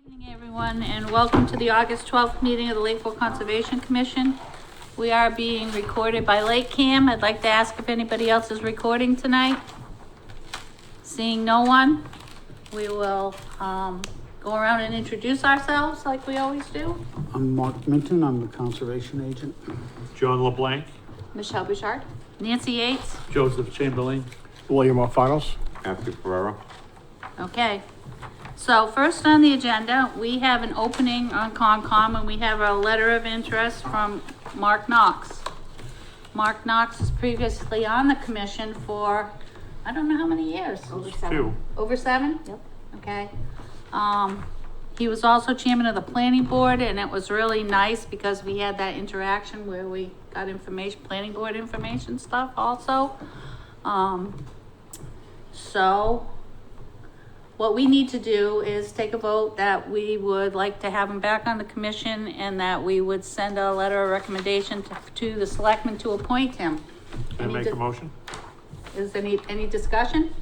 Evening, everyone, and welcome to the August 12th meeting of the Lakeville Conservation Commission. We are being recorded by LakeCAM. I'd like to ask if anybody else is recording tonight. Seeing no one, we will go around and introduce ourselves like we always do. I'm Mark Minton, I'm the conservation agent. John LeBlanc, Michelle Bouchard. Nancy Yates. Joseph Chamberlain. William Alfanos. Matthew Ferrero. Okay. So first on the agenda, we have an opening on Concom, and we have a letter of interest from Mark Knox. Mark Knox is previously on the commission for, I don't know how many years. Over Two. 7. Over 7? Yep. Okay. He was also chairman of the planning board, and it was really nice because we had that interaction where we got information, planning board information stuff also. So what we need to do is take a vote that we would like to have him back on the commission and that we would send a letter of recommendation to the selectmen to appoint him. Can I make a motion? Is any discussion?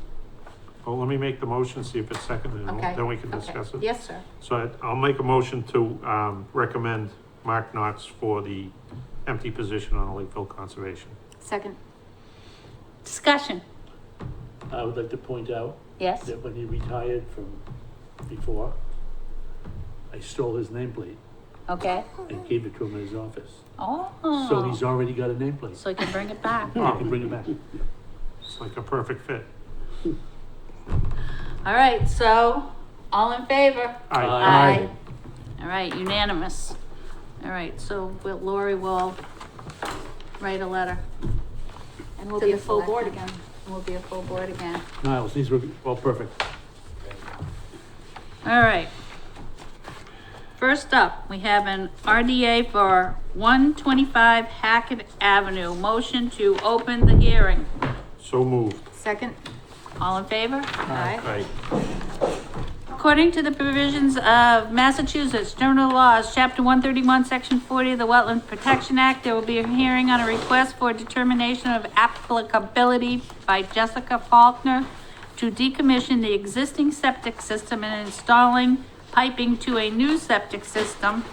Well, let me make the motion, see if it's seconded, and Okay. then we can Okay. discuss it. Yes, sir. So I'll make a motion to recommend Mark Knox for the empty position on the Lakeville Conservation. Second. Discussion. I would like to point out Yes. that when he retired from before, I stole his nameplate Okay. and gave it to him in his office. Oh. So he's already got a nameplate. So he can bring it back. I can bring it back. It's like a perfect fit. All right, so all in favor? Aye. All right, unanimous. All right, so Lori will write a letter. And we'll To be the a full board selectmen. again. We'll be a full board again. Niles, these were, well, perfect. All right. First up, we have an RDA for 125 Hackett Avenue. Motion to open the hearing. So moved. Second. All in favor? Aye. Aye. According to the provisions of Massachusetts General Laws, Chapter 131, Section 40 of the Wetland Protection Act, there will be a hearing on a request for determination of applicability by Jessica Faulkner to decommission the existing septic system and installing piping to a new septic system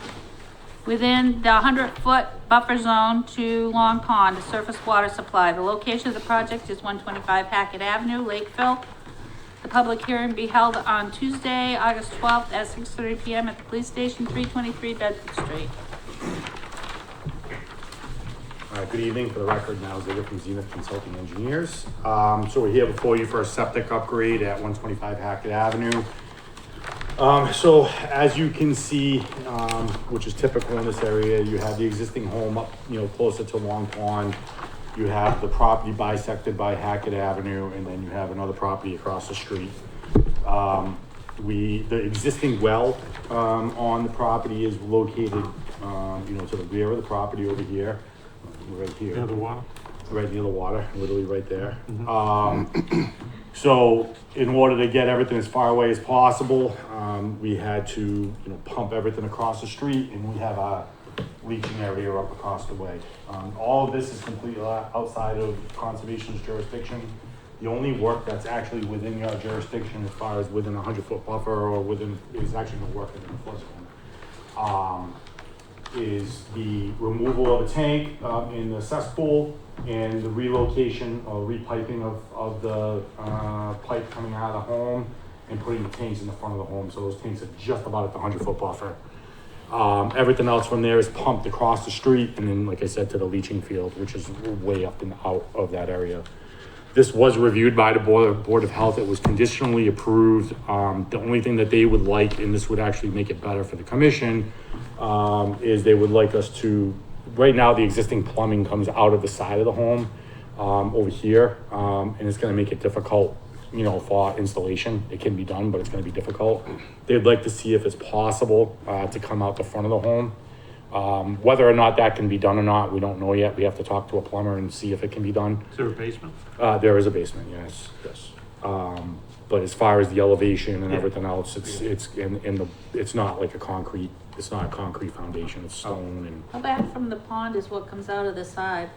within the 100-foot buffer zone to Long Pond, a surface water supply. The location of the project is 125 Hackett Avenue, Lakeville. The public hearing be held on Tuesday, August 12th at 6:30 PM at the police station, 323 Bedford Street. Good evening, for the record, now Zigga from Zenith Consulting Engineers. So we're here before you for a septic upgrade at 125 Hackett Avenue. So as you can see, which is typical in this area, you have the existing home up, closer to Long Pond. You have the property bisected by Hackett Avenue, and then you have another property across the street. The existing well, on the property is located, to the rear of the property over here, right here. Near the water. Right near the water, literally right there. So in order to get everything as far away as possible, we had to, pump everything across the street, and we have a leaching area up across the way. All of this is completely outside of conservation's jurisdiction. The only work that's actually within your jurisdiction, as far as within a 100-foot buffer or within, is actually no work within the flood zone. Is the removal of a tank in the cesspool and the relocation or repiping of the pipe coming out of the home and putting the tanks in the front of the home. So those tanks are just about at the 100-foot buffer. Everything else from there is pumped across the street and then, like I said, to the leaching field, which is way up and out of that area. This was reviewed by the Board of Health. It was conditionally approved. The only thing that they would like, and this would actually make it better for the commission, is they would like us to, right now the existing plumbing comes out of the side of the home over here, and it's going to make it difficult, for installation. It can be done, but it's going to be difficult. They'd like to see if it's possible to come out the front of the home. Whether or not that can be done or not, we don't know yet. We have to talk to a plumber and see if it can be done. Is there a basement? There is a basement, yes. But as far as the elevation and everything else, it's not like it's not a concrete foundation, it's stone and. How back from the pond is what comes out of the side?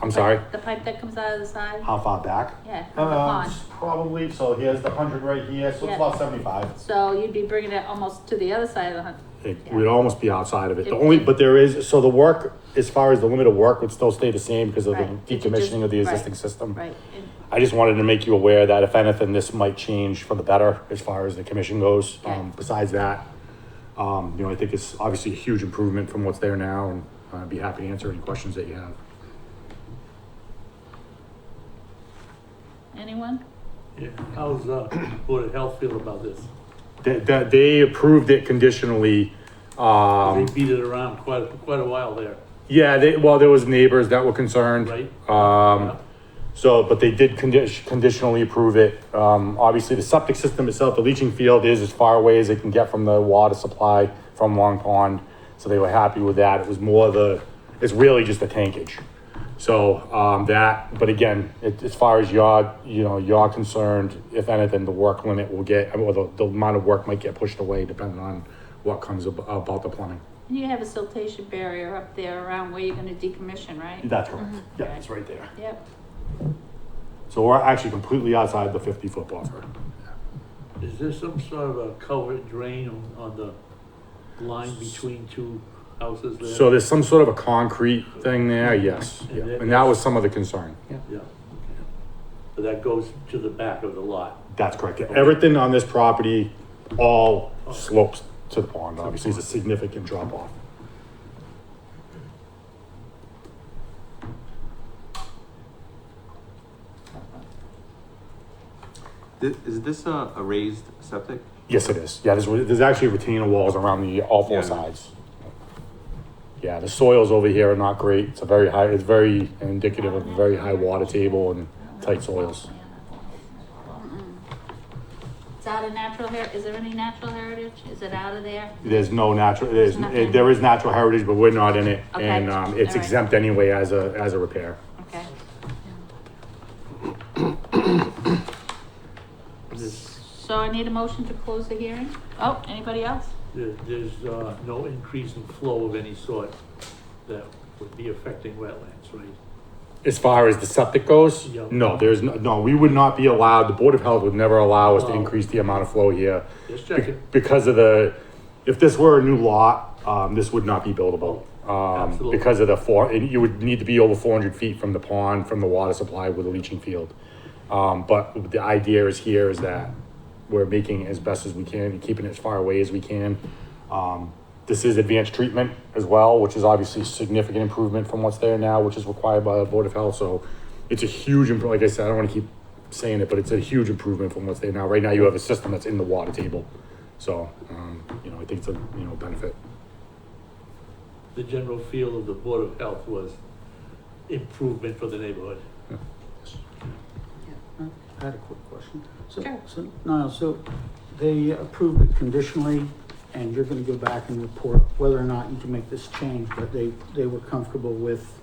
I'm sorry, The pipe that comes out of the side? how far back? Yeah, from the pond. Probably, so here's the 100 right here, so it's Yeah. about 75. So you'd be bringing it almost to the other side of the hunt. We'd almost be outside of it. The If- only, but there is, so the work, as far as the limit of work would still stay the same because of the Right. If you decommissioning of the just- existing right. system. Right, and I just wanted to make you aware that if anything, this might change for the better as far as the commission goes. Okay. Besides that, I think it's obviously a huge improvement from what's there now, and I'd be happy to answer any questions that you have. anyone? Yeah, how's, Board of Health feel about this? They approved it conditionally. They beat it around quite a while there, Yeah, there was neighbors that were concerned. right? Yeah. So, but they did conditionally approve it. Obviously, the septic system itself, the leaching field is as far away as it can get from the water supply from Long Pond. So they were happy with that. It was more it's really just the tankage. So, but again, as far as you're concerned, if anything, the work limit will or the amount of work might get pushed away depending on what comes about the plumbing. You have a siltation barrier up there around where you're gonna decommission, right? That's correct. Yeah, it's right there. Yep. So we're actually completely outside the 50-foot buffer. Is there some sort of a culvert drain on the line between two houses there? So there's some sort of a concrete thing there, yes. And Yeah. that- And that was some of the concern. Yeah, okay. But that goes to the back of the lot. That's correct. Everything on this property all slopes to the pond, obviously. It's a significant drop off. Is this a raised septic? Yes, it is. Yeah, there's actually retaining walls around all four Yeah. sides. Yeah, the soils over here are not great. It's very indicative of a very high water table and tight soils. It's out of natural is there any natural heritage? Is it out of there? There's no natural, nothing. there is natural heritage, but we're not in it. Okay. And, it's All right. exempt anyway as a repair. Okay. So I need a motion to close the hearing? Oh, anybody else? There's no increase in flow of any sort that would be affecting wetlands, right? As far as the septic goes, Yeah. no, no, we would not be allowed, the Board of Health would never allow us to Oh. increase the amount of flow here. Just checking. Because of if this were a new lot, this would not be buildable. Absolutely. Because of you would need to be over 400 feet from the pond, from the water supply with a leaching field. But the idea is that we're making it as best as we can and keeping it as far away as we can. This is advanced treatment as well, which is obviously a significant improvement from what's there now, which is required by the Board of Health. So it's a huge, like I said, I don't want to keep saying it, but it's a huge improvement from what's there now. Right now, you have a system that's in the water table. So, I think it's a, benefit. The general feel of the Board of Health was improvement for the neighborhood. I had a quick question. Sure. So they approved it conditionally, and you're gonna go back and report whether or not you can make this change, but they were comfortable with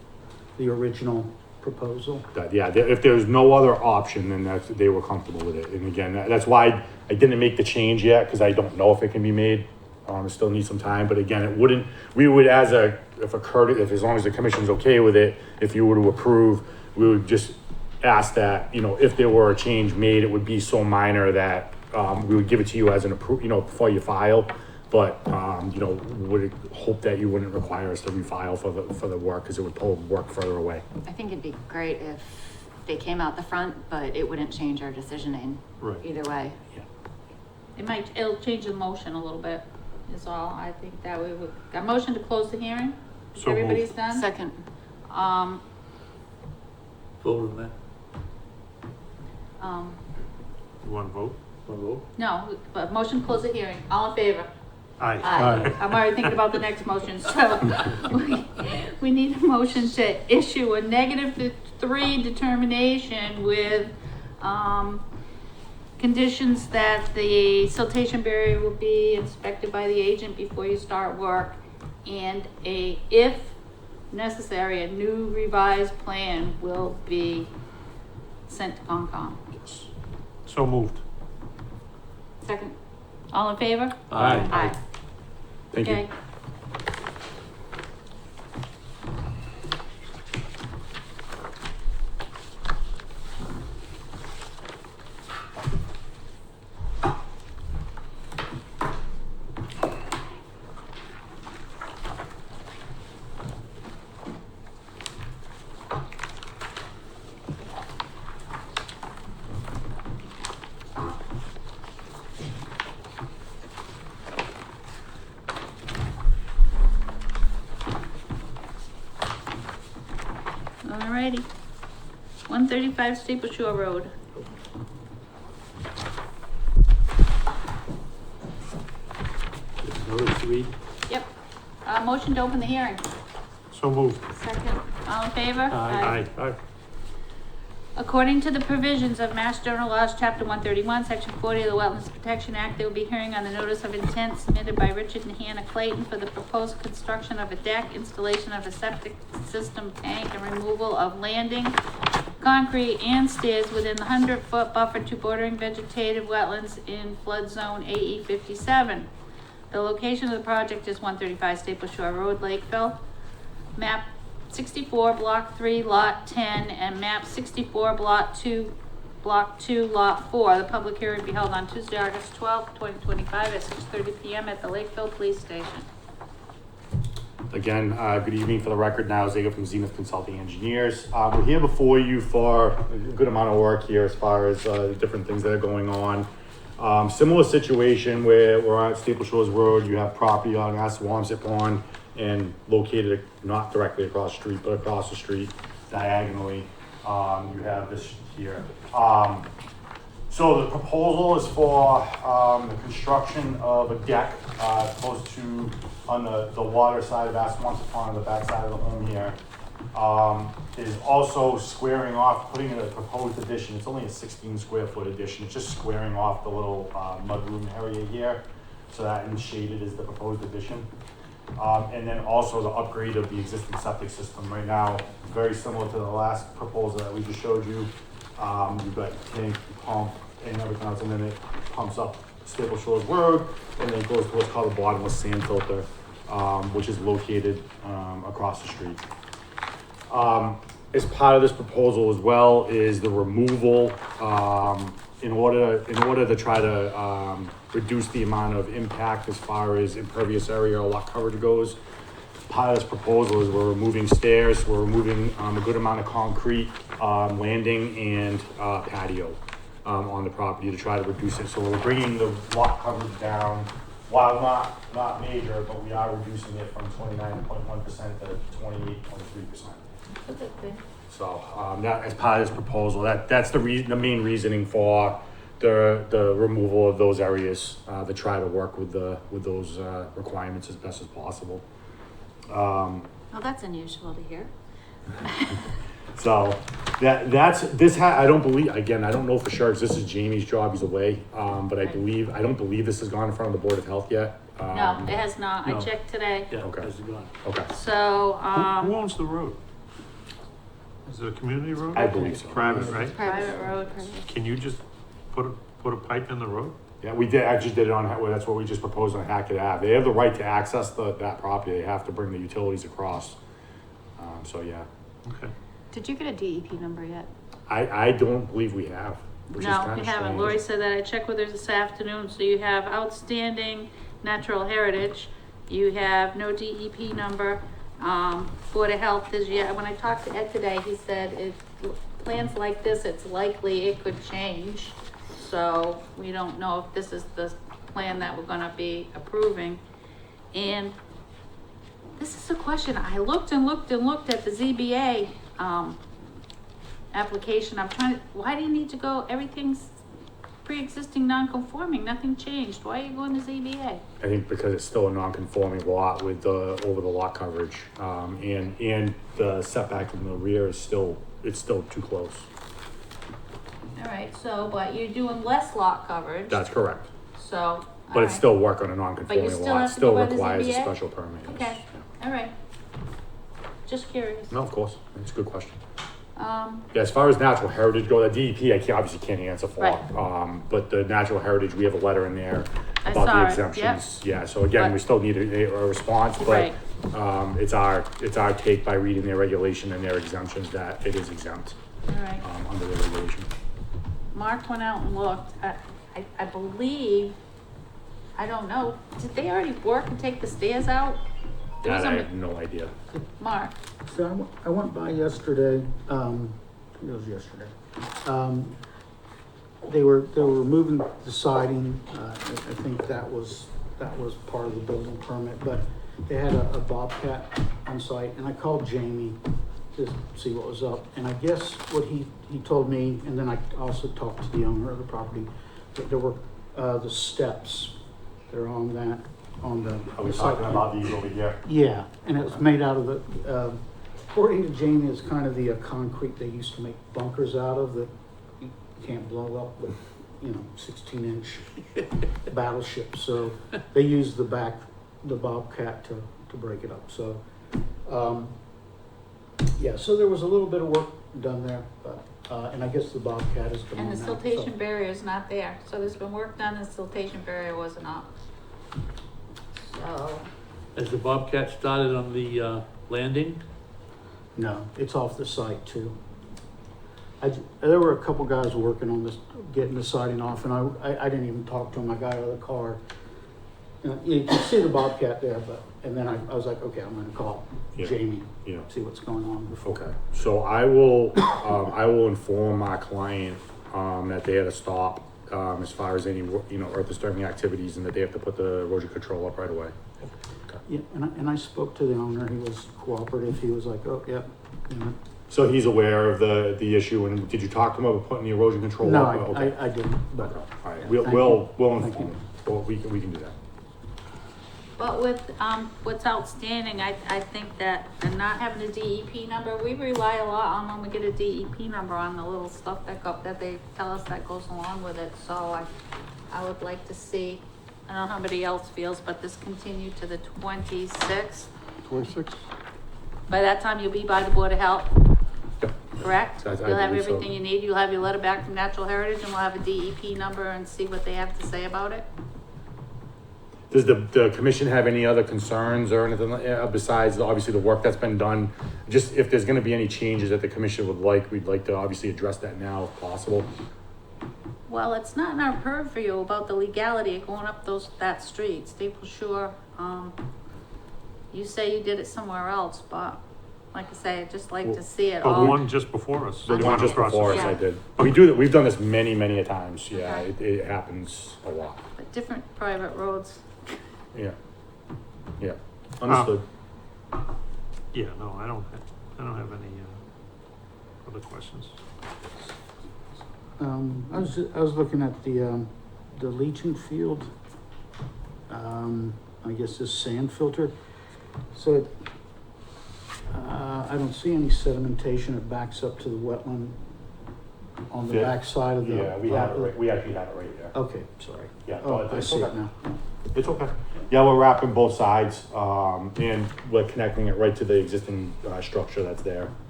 the original proposal? If there's no other option, then they were comfortable with it. And again, that's why I didn't make the change yet, because I don't know if it can be made. It still needs some time, but again, we would as long as the commission's okay with it, if you were to approve, we would just ask that, if there were a change made, it would be so minor that, we would give it to you as an for your file. But, would hope that you wouldn't require us to refile for the work, because it would pull work further away. I think it'd be great if they came out the front, but it wouldn't change our decisioning Right. either way. It'll change the motion a little bit, is all. I think that way a motion to close the hearing? So moved. Everybody's done? Second, Vote on that. You want to vote? Want to vote? No, but motion to close the hearing. All in favor? Aye. Aye. I'm already thinking about the next motion, so we need a motion to issue a -3 determination with, conditions that the siltation barrier will be inspected by the agent before you start work, and if necessary, a new revised plan will be sent to Concom. So moved. second. All in favor? Aye. Aye. Thank you. Okay. Alrighty. 135 Staple Shore Road. Notice to read. Yep. Motion to open the hearing. So moved. Second. All in favor? Aye. Aye. According to the provisions of Mass General Laws, Chapter 131, Section 40 of the Wetlands Protection Act, there will be hearing on the notice of intent submitted by Richard and Hannah Clayton for the proposed construction of a deck, installation of a septic system tank, and removal of landing, concrete, and stairs within the 100-foot buffer to bordering vegetative wetlands in flood zone AE 57. The location of the project is 135 Staple Shore Road, Lakeville. Map 64, Block 3, Lot 10, and map 64, Block 2, Lot 4. The public hearing will be held on Tuesday, August 12th, 2025 at 6:30 PM at the Lakeville Police Station. Again, good evening. For the record, now Zaga from Zenith Consulting Engineers. We're here before you for a good amount of work here as far as the different things that are going on. Similar situation where we're on Staple Shores Road. You have property on Assawamsett Pond and located not directly across the street, but across the street diagonally. You have this here. So the proposal is for the construction of a deck close to on the water side of Assawamsett Pond, on the back side of the home here. Is also squaring off, putting in a proposed addition. It's only a 16 square foot addition. It's just squaring off the little mudroom area here. So that in shaded is the proposed addition. And then also the upgrade of the existing septic system. Right now, very similar to the last proposal that we just showed you. You've got tank, pump, and everything else, and then it pumps up Staple Shores Road, and then it goes to what's called a bottomless sand filter, which is located across the street. As part of this proposal as well is the removal, in order to try to reduce the amount of impact as far as impervious area or lot coverage goes. Part of this proposal is we're removing stairs, we're removing a good amount of concrete, landing and patio on the property to try to reduce it. So we're bringing the lot coverage down, while not major, but we are reducing it from 29.1% to 28.3%. So that as part of this proposal, that's the main reasoning for the removal of those areas to try to work with those requirements as best as possible. Well, that's unusual to hear. So I don't believe, again, I don't know for sure because this is Jamie's job, he's away. But I don't believe this has gone in front of the Board of Health yet. No, it has not. I no. checked today. Yeah, Okay. that's gone. Okay. So, Who owns the road? Is it a community road? I believe so. Private, right? private road. Can you just put a pipe in the road? Yeah, we actually did it on, that's what we just proposed on Hackett Ave. They have the right to access that property. They have to bring the utilities across. So yeah, Okay. Did you get a DEP number yet? I don't believe we have, which is No, kind we of haven't. strange. Lori said that. I checked with her this afternoon. So you have outstanding natural heritage. You have no DEP number. Board of Health is yet. When I talked to Ed today, he said plans like this, it's likely it could change. So we don't know if this is the plan that we're gonna be approving. And this is a question. I looked and looked and looked at the ZBA, application. Why do you need to go, everything's pre-existing non-conforming, nothing changed. Why are you going to ZBA? I think because it's still a non-conforming lot with over the lot coverage, and the setback in the rear is still too close. All right, so, but you're doing less lot coverage. That's correct. So. But all it's right. still work on a But you non-conforming still lot. have to Still go by the requires a ZBA? special permit. yes. Okay, all right. Just curious. No, of course. It's a good question. Yeah, Yeah, as far as natural heritage go, the DEP obviously can't answer for. Right. But the natural heritage, we have a letter in there I about saw the it, exemptions. Yeah, so again, But- we still need a response, but Right. it's our take by reading their regulation and their exemptions that it is exempt all right. under the regulation. Mark went out and looked. I believe, I don't know, did they already work and take the stairs out? There was That I a- have no idea. Mark, So I went by yesterday, I think it was yesterday. They were removing the siding, I think that was part of the building permit, but they had a Bobcat on site, and I called Jamie, to see what was up. And I guess what he told me, and then I also talked to the owner of the property, that there were, the steps, they're on that, on the. Are we the talking site. about these over here? Yeah, and it was made out of the, according to Jamie, it's kind of the concrete they used to make bunkers out of that you can't blow up with, 16-inch battleships. So they used the Bobcat to break it up. So, yeah, so there was a little bit of work done there, but, and I guess the Bobcat is gone And the now, siltation so- barrier is not there, so there's been work done, the siltation barrier wasn't up. So, Has the Bobcat started on the, landing? No, it's off the site too. There were a couple guys working on this, getting the siding off, and I didn't even talk to them. I got out of the car. You can see the Bobcat there, and then I was like, okay, I'm gonna call Yeah. Jamie, Yeah. see what's going on before. Okay, so I will inform our client, that they had to stop, as far as any, earth disturbing activities, and that they have to put the erosion control up right away. Yeah, and I spoke to the owner. He was cooperative. He was like, oh, yeah. So he's aware of the issue, and did you talk to him about putting the erosion control No, up? Okay. I didn't, but. All right, yeah, we'll thank you. Thank inform you. him. Well, we can do that. but with, what's outstanding, I think that, and not having a DEP number, we rely a lot on when we get a DEP number on the little stuff that they tell us that goes along with it, so I would like to see, I don't know how anybody else feels, but this continued to the 26th. 26? By that time, you'll be by the Board of Health, Yep. correct? I You'll have believe so. everything you need, you'll have your letter back from Natural Heritage, and we'll have a DEP number and see what they have to say about it. Does the commission have any other concerns or anything besides obviously the work that's been done? Just if there's gonna be any changes that the commission would like, we'd like to obviously address that now if possible. Well, it's not in our purview about the legality of going up that street, Staple Shore. You say you did it somewhere else, but like I say, I'd just like to see it Oh, the all. one just before us. The one just across the before us, street. I did. We do that, we've done this many a times, yeah, Okay. it happens a lot, But different private roads. yeah. Understood. Yeah, no, I don't have any, other questions. I was looking at the leaching field. I guess this sand filter. So I don't see any sedimentation. It backs up to the wetland on the Yeah. back side of the. Yeah, we have it right, we actually have it right there. Okay, sorry. Yeah, Oh, no, I it's see okay. it now. It's okay. Yeah, we're wrapping both sides, and we're connecting it right to the existing, structure that's there.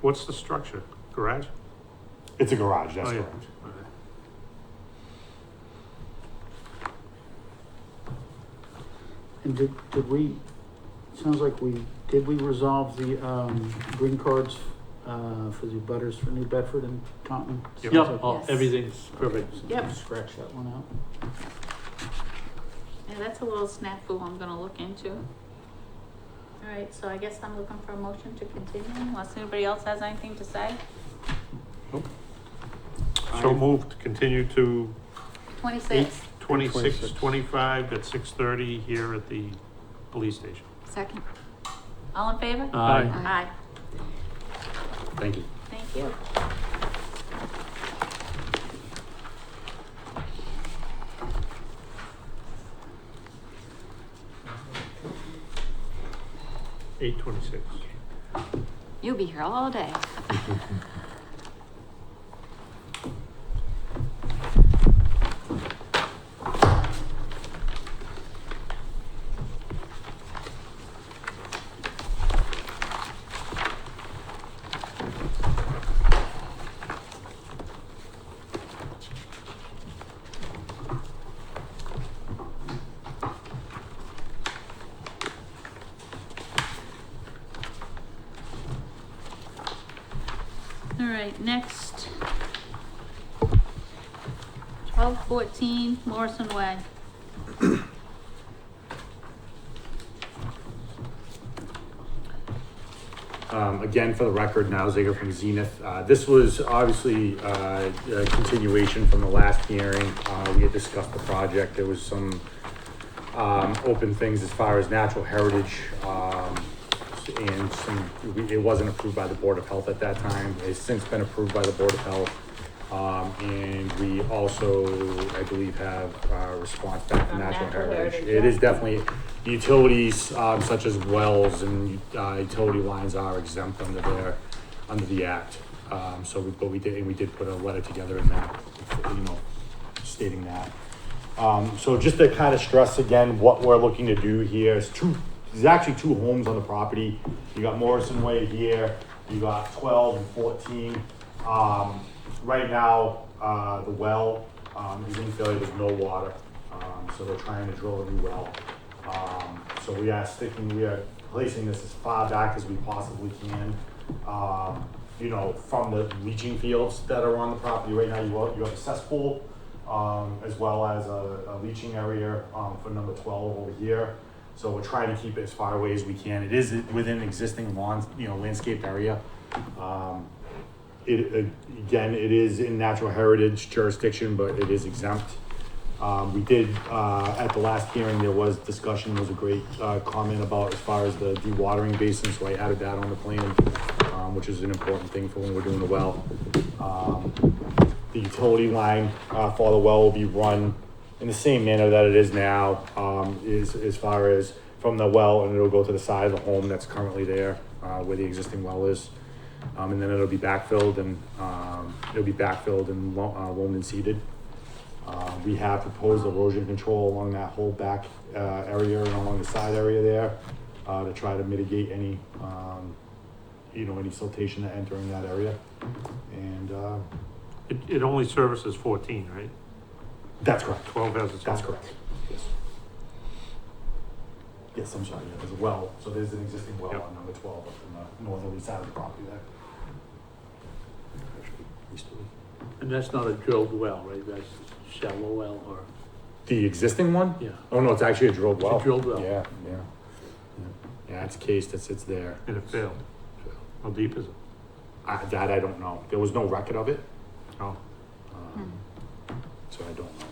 What's the structure? Garage? It's a garage, that's Oh, yeah. correct. Okay. And did we, sounds like did we resolve the, green cards, for the butters for New Bedford and Taunton? Yep. Yep, Sounds Yes. everything's perfect. Yep. Scratch that one out. Yeah, that's a little snafu I'm gonna look into. All right, so I guess I'm looking for a motion to continue, unless anybody else has anything to say. So moved, continue to 26, 26/25 at 6:30 here at the police station. Second. all in favor? Aye. Aye, Thank you. thank you. $8.26. You'll be here all day. All right, next. 1214 Morrison Way. Again, for the record, now Zager from Zenith. This was obviously a continuation from the last hearing. We had discussed the project. There was some open things as far as natural heritage and it wasn't approved by the Board of Health at that time. It's since been approved by the Board of Health. And we also, I believe, have a response back from From Natural Natural Heritage. Heritage, It yeah. is definitely, utilities, such as wells and, utility lines are exempt under the act. But we did put a letter together in that, stating that. So just to kind of stress again, what we're looking to do here is there's actually two homes on the property. You got Morrison Way here, you got 12 and 14. Right now, the well, is in failure, there's no water. So they're trying to drill a new well. So we are placing this as far back as we possibly can. From the leaching fields that are on the property right now, you have a cesspool, as well as a leaching area, for number 12 over here. So we're trying to keep it as far away as we can. It is within existing landscaped area. It is in natural heritage jurisdiction, but it is exempt. We did, at the last hearing, there was discussion, there was a great, comment about as far as the dewatering basin, so I added that on the plan, which is an important thing for when we're doing the well. The utility line, for the well will be run in the same manner that it is now, is as far as from the well, and it'll go to the side of the home that's currently there, where the existing well is. And then it'll be backfilled and loamed and seeded. We have proposed erosion control along that whole back area and along the side area there to try to mitigate any any siltation that entering that area. And It only services 14, right? that's correct. 12 has its own. That's correct. Yes. Yes, I'm sorry. Yeah, there's a well. So there's an existing well Yep. on number 12 up in the northerly side of the property there. And that's not a drilled well, right? That's shallow well or, The existing one? yeah. Oh no, it's actually a drilled well. It's a drilled well. Yeah. Yeah, it's cased. It's there. And it failed. How deep is it? That I don't know. There was no record of it, Oh, so I don't know.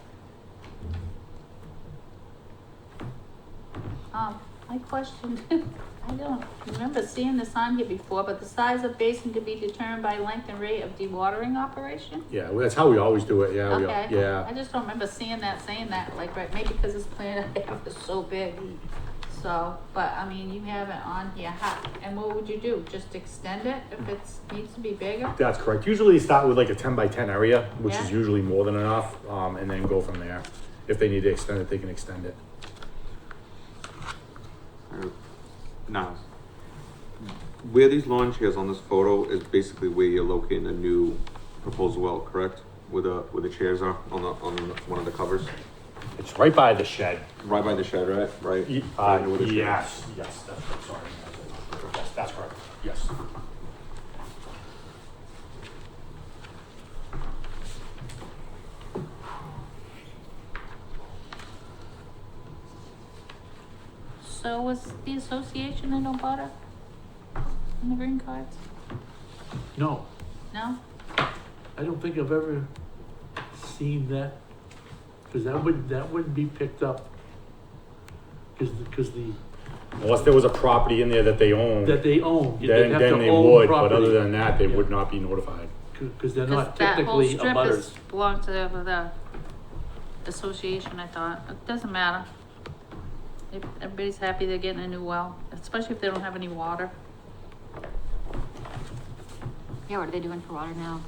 My question, I don't remember seeing this on here before, but the size of basin to be determined by length and rate of dewatering operation? Yeah, well, that's how we always do it. Yeah. Okay. Yeah. I just don't remember saying that, like, right, maybe because this plan I have is so big. So, but I mean, you have it on here, and what would you do? Just extend it if needs to be bigger? That's correct. Usually they start with like a 10 by 10 area, which Yeah. is usually more than enough, and then go from there. If they need to extend it, they can extend it. Now, where these lawn chairs on this photo is basically where you're locating a new proposed well, correct? Where the chairs are on one of the covers, It's right by the shed. right by the shed, right? Right. Right where the shed is. Yes, that's correct. Sorry. Yes, that's correct. Yes. So was the association in Obata? In the green cards? No, No? I don't think I've ever seen that, cause that wouldn't be picked up. Cause the, Unless there was a property in there that they own, that they own, they'd then have to they own would, but property. other than that, they would Yeah. not be notified. Cause they're not That whole technically strip abutters. is, belongs to the association, I thought. It doesn't matter. If everybody's happy they're getting a new well, especially if they don't have any water. Yeah, what are they doing for water now?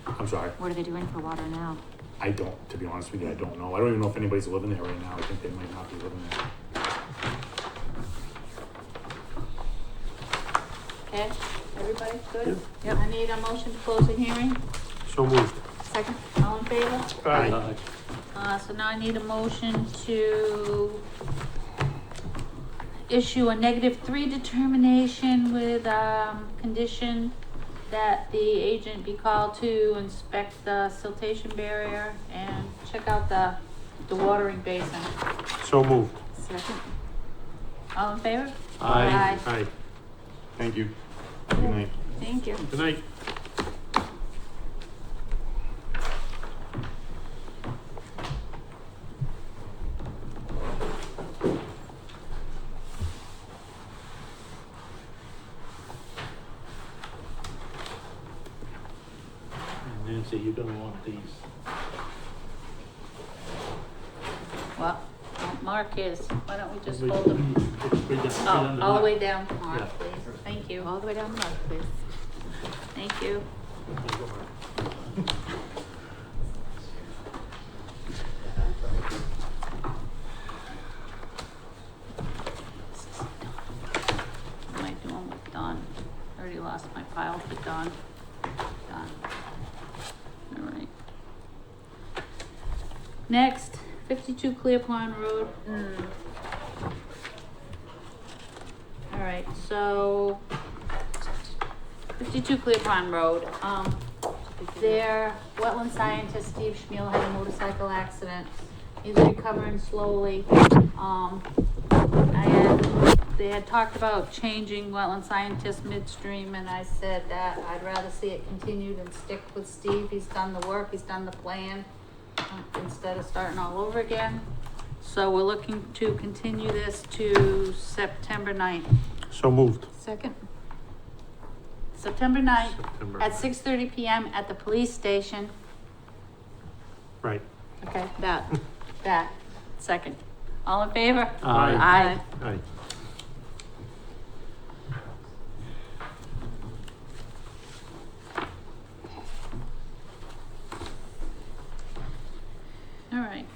I'm sorry. What are they doing for water now? I don't, to be honest with you, I don't know. I don't even know if anybody's living there right now. I think they might not be living there. Okay, everybody good? Yep. I need a motion to close the hearing. so moved. Second? All in favor? So now I need a motion to issue a -3 determination with, condition that the agent be called to inspect the siltation barrier and check out the watering basin. So moved. Second? All in favor? Aye. Aye. Thank you. Good night. Thank you. Good night. so you're gonna want these. Well, Mark is, why don't we just Right- hold them? right Oh, under all the that. way down, Mark, Yeah. please. Thank you. All the way down the left, please. Thank you. What am I doing with Don? I already lost my file for Don. Don. All right. Next, 52 Clear Pond Road. All right, so 52 Clear Pond Road, their wetland scientist, Steve Schmiel, had a motorcycle accident. He's recovering slowly. They had talked about changing wetland scientist midstream, and I said that I'd rather see it continued and stick with Steve. He's done the work, he's done the plan, instead of starting all over again. So we're looking to continue this to September 9th. So moved. Second? September 9th September. at 6:30 PM at the police station. Right. Okay, that, second. All in favor? Aye. Aye. Aye. All right.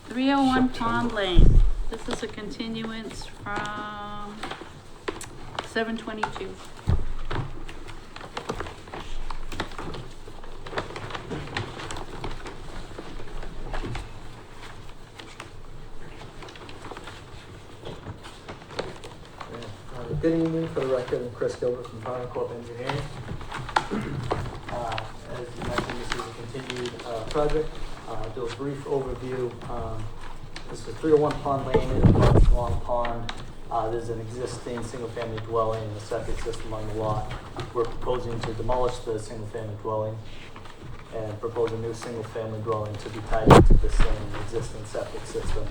301 Pond Lane. This is a continuance from 7/22. Good evening, for the record, I'm Chris Gilbert from Pond Corp Engineering. As you mentioned, this is a continued project. Do a brief overview. This is 301 Pond Lane, it abuts Long Pond. There's an existing single-family dwelling and a septic system on the lot. We're proposing to demolish the single-family dwelling and propose a new single-family dwelling to be tied into the same existing septic system.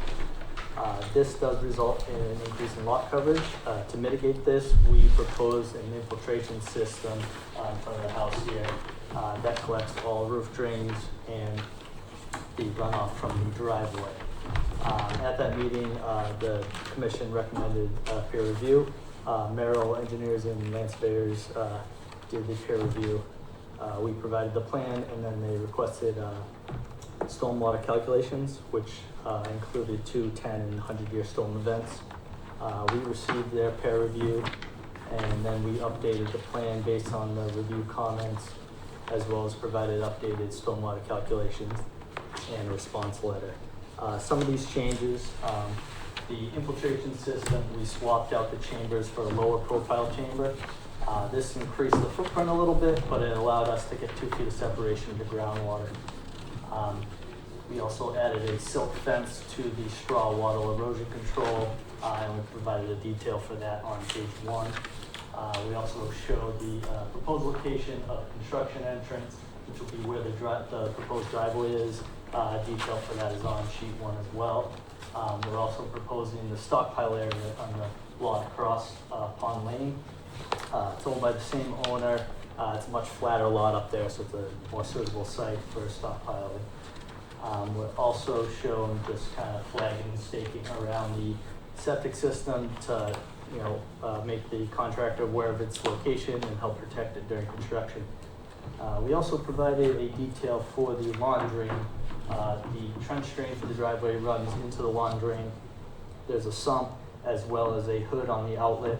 This does result in an increase in lot coverage. To mitigate this, we propose an infiltration system in front of the house here that collects all roof drains and the runoff from the driveway. At that meeting, the commission recommended peer review. Merrill Engineers and Lance Bayers did the peer review. We provided the plan, and then they requested stormwater calculations, which included 2 10 and 100-year storm events. We received their peer review, and then we updated the plan based on the review comments, as well as provided updated stormwater calculations and response letter. Some of these changes, the infiltration system, we swapped out the chambers for a lower profile chamber. This increased the footprint a little bit, but it allowed us to get 2 feet of separation to groundwater. We also added a silk fence to the straw wattle erosion control, and we provided a detail for that on page 1. We also showed the proposed location of construction entrance, which will be where the proposed driveway is. Detail for that is on sheet 1 as well. We're also proposing the stockpile area on the lot across Pond Lane. It's owned by the same owner. It's a much flatter lot up there, so it's a more suitable site for stockpiling. We're also showing just kind of flagging and staking around the septic system to, make the contractor aware of its location and help protect it during construction. We also provided a detail for the lawn drain. The trench drain for the driveway runs into the lawn drain. There's a sump as well as a hood on the outlet.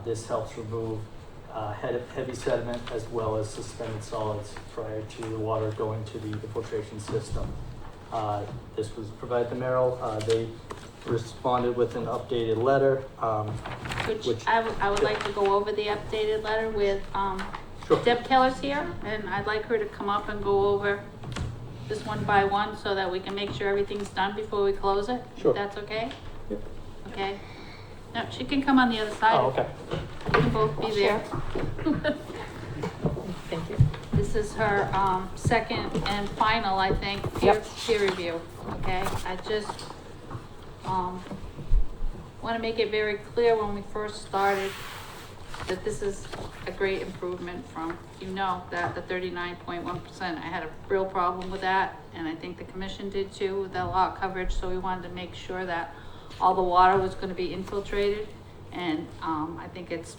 This helps remove heavy sediment as well as suspended solids prior to the water going to the infiltration system. This was provided to Merrill. They responded with an updated letter. Which I would like to go over the updated letter with, Sure. Deb Keller's here, and I'd like her to come up and go over this one by one so that we can make sure everything's done before we close it. Sure. If that's okay? Yep. Okay. No, she can come on the other side. Oh, okay. You can both be there. Thank you. This is her, second and final, I think, peer review, okay? I just, wanna make it very clear when we first started, that this is a great improvement from, that the 39.1%, I had a real problem with that, and I think the commission did too, with the lot coverage, so we wanted to make sure that all the water was gonna be infiltrated, and, I think it's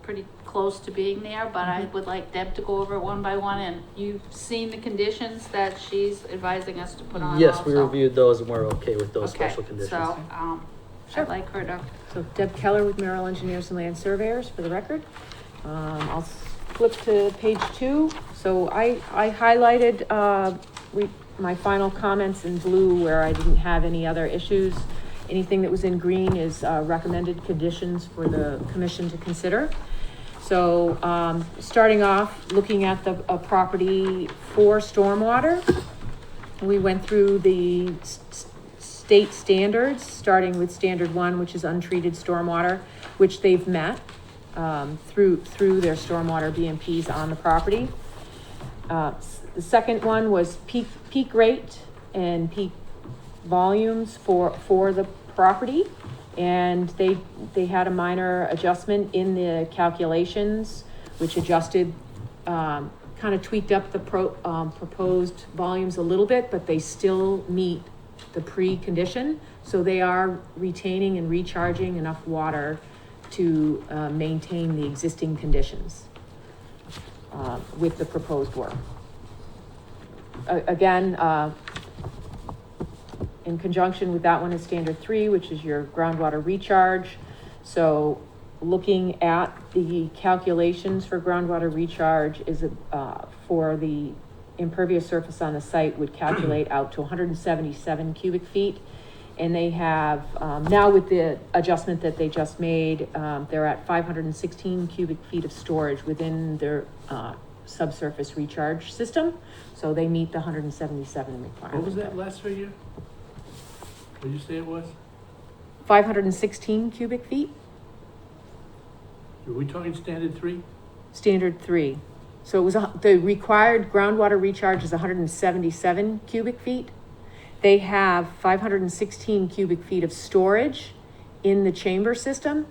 pretty close to being there, but I would like Deb to go over it one by one, and you've seen the conditions that she's advising us to put on Yes, we also. reviewed those and we're okay with those Okay, special conditions. So, Sure. I'd like her to, So Deb Keller with Merrill Engineers and Land Surveyors for the record. I'll flip to page 2. So I highlighted, my final comments in blue where I didn't have any other issues. Anything that was in green is, recommended conditions for the commission to consider. So, starting off, looking at the, property for stormwater, we went through the state standards, starting with standard 1, which is untreated stormwater, which they've met, through their stormwater BMPs on the property. The second one was peak rate and peak volumes for the property. And they had a minor adjustment in the calculations, which adjusted, kind of tweaked up the proposed volumes a little bit, but they still meet the pre-condition. So they are retaining and recharging enough water to maintain the existing conditions with the proposed work. Again, in conjunction with that one is standard 3, which is your groundwater recharge. So looking at the calculations for groundwater recharge is for the impervious surface on the site would calculate out to 177 cubic feet. And they have, now with the adjustment that they just made, they're at 516 cubic feet of storage within their subsurface recharge system. So they meet the 177 requirement. What was that last figure? What did you say it was? 516 cubic feet, Are we talking standard 3? standard 3. So it was, the required groundwater recharge is 177 cubic feet. They have 516 cubic feet of storage in the chamber system.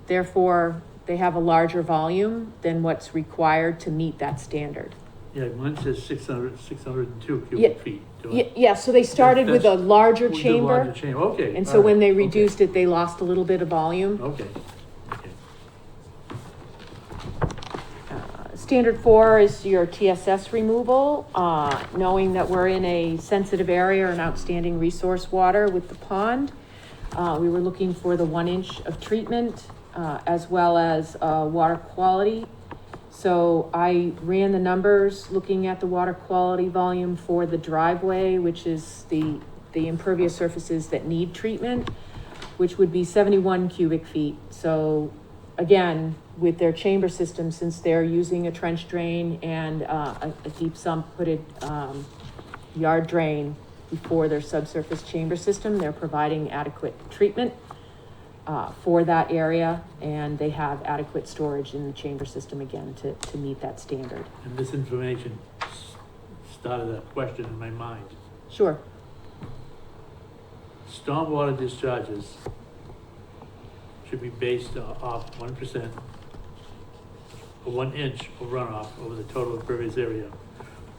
Therefore, they have a larger volume than what's required to meet that standard. Yeah, mine says 602 Yeah, cubic feet. Yeah, so they started with a larger With the chamber. larger chamber, okay. And so all when right, they okay, reduced it, they lost a little bit of volume. Okay, okay. Standard 4 is your TSS removal, knowing that we're in a sensitive area and outstanding resource water with the pond. We were looking for the 1 inch of treatment, as well as, water quality. So I ran the numbers looking at the water quality volume for the driveway, which is the impervious surfaces that need treatment, which would be 71 cubic feet. So again, with their chamber system, since they're using a trench drain and a deep sump hooded yard drain before their subsurface chamber system, they're providing adequate treatment for that area, and they have adequate storage in the chamber system again to meet that standard. And this information started a question in my mind. Sure. Stormwater discharges should be based off 1% or 1 inch of runoff over the total impervious area.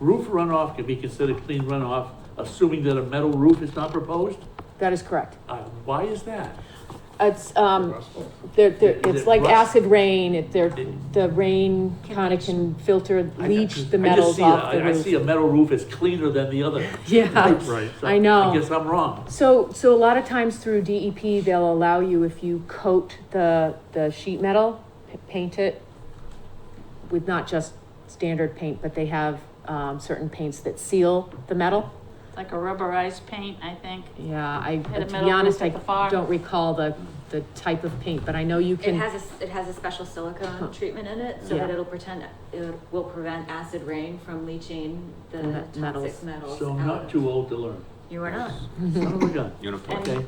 Roof runoff can be considered clean runoff, assuming that a metal roof is not proposed? That is correct. Why is that? It's, Is it's it like rust? acid rain, the rain kind of can filter, leach the metals off the I see a roof. metal roof is cleaner than the other. Yeah, Right. So I know. I guess I'm wrong. so a lot of times through DEP, they'll allow you, if you coat the sheet metal, paint it with not just standard paint, but they have, certain paints that seal the metal. like a rubberized paint, I think. Yeah, Hit a to be metal honest, roof I at the farm. don't recall the type of paint, but I know you It can. has a special silicone treatment in it, so Yeah. that it will prevent acid rain from leaching the The metals. toxic metals So I'm out not of- too old to learn. You are not. Son of a gun. Uniflex, Okay,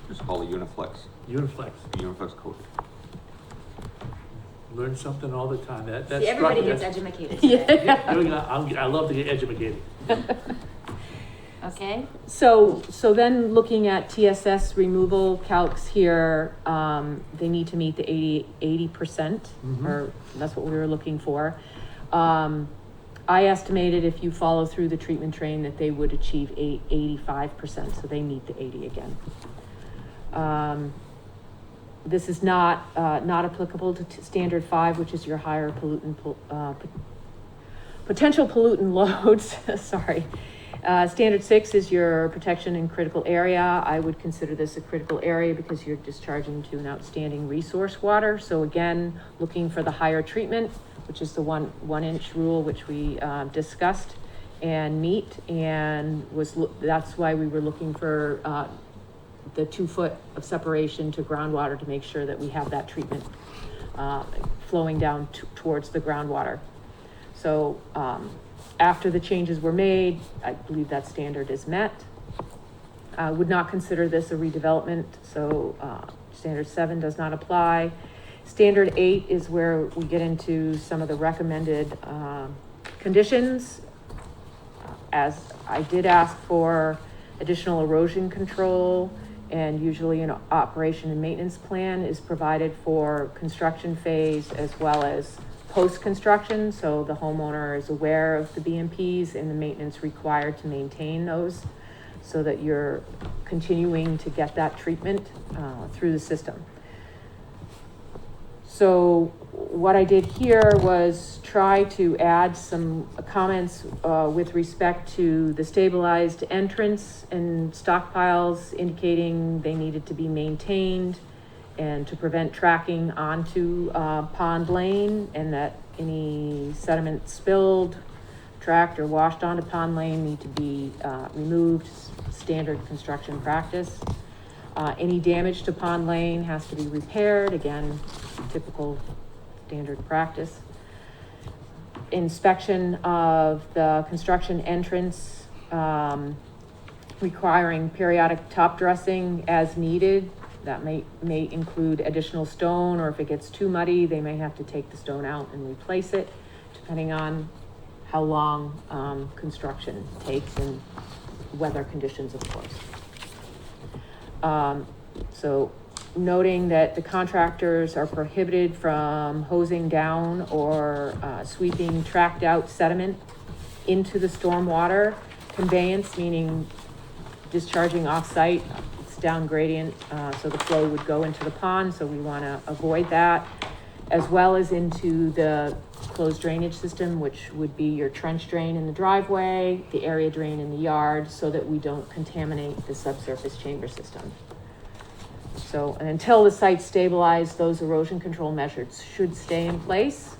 it's called a Uniflex, Uniflex. Uniflex coat. Learn something all the time. That's See, everybody struck- gets that's- educated today. There we go. I love to get educated. Okay, So then looking at TSS removal calcs here, they need to meet the 80%, or that's what we were looking for. I estimated if you follow through the treatment train that they would achieve 85%, so they meet the 80 again. This is not applicable to standard 5, which is your higher pollutant, potential pollutant loads, sorry. Standard 6 is your protection in critical area. I would consider this a critical area because you're discharging to an outstanding resource water. So again, looking for the higher treatment, which is the one inch rule, which we discussed and meet, and that's why we were looking for the 2 foot of separation to groundwater to make sure that we have that treatment flowing down towards the groundwater. So after the changes were made, I believe that standard is met. I would not consider this a redevelopment, so standard 7 does not apply. Standard 8 is where we get into some of the recommended conditions. As I did ask for additional erosion control, and usually an operation and maintenance plan is provided for construction phase as well as post-construction, so the homeowner is aware of the BMPs and the maintenance required to maintain those, so that you're continuing to get that treatment through the system. So what I did here was try to add some comments with respect to the stabilized entrance and stockpiles, indicating they needed to be maintained and to prevent tracking onto Pond Lane, and that any sediment spilled, tracked, or washed onto Pond Lane need to be removed, standard construction practice. Any damage to Pond Lane has to be repaired, again, typical standard practice. Inspection of the construction entrance, requiring periodic top dressing as needed. That may include additional stone, or if it gets too muddy, they may have to take the stone out and replace it, depending on how long construction takes and weather conditions, of course. So noting that the contractors are prohibited from hosing down or sweeping tracked out sediment into the stormwater conveyance, meaning discharging off-site. It's down gradient, so the flow would go into the pond, so we want to avoid that, as well as into the closed drainage system, which would be your trench drain in the driveway, the area drain in the yard, so that we don't contaminate the subsurface chamber system. So, and until the site's stabilized, those erosion control measures should stay in place.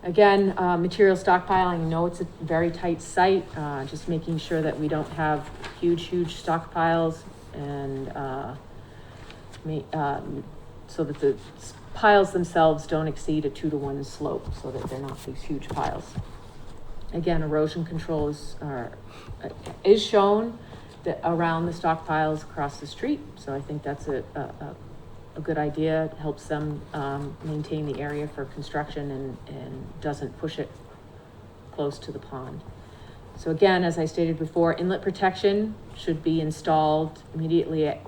Again, material stockpiling, you know, it's a very tight site, just making sure that we don't have huge stockpiles, and so that the piles themselves don't exceed a 2-to-1 slope, so that they're not these huge piles. Again, erosion control is shown around the stockpiles across the street, so I think that's a good idea. It helps them maintain the area for construction and doesn't push it close to the pond. So again, as I stated before, inlet protection should be installed immediately. It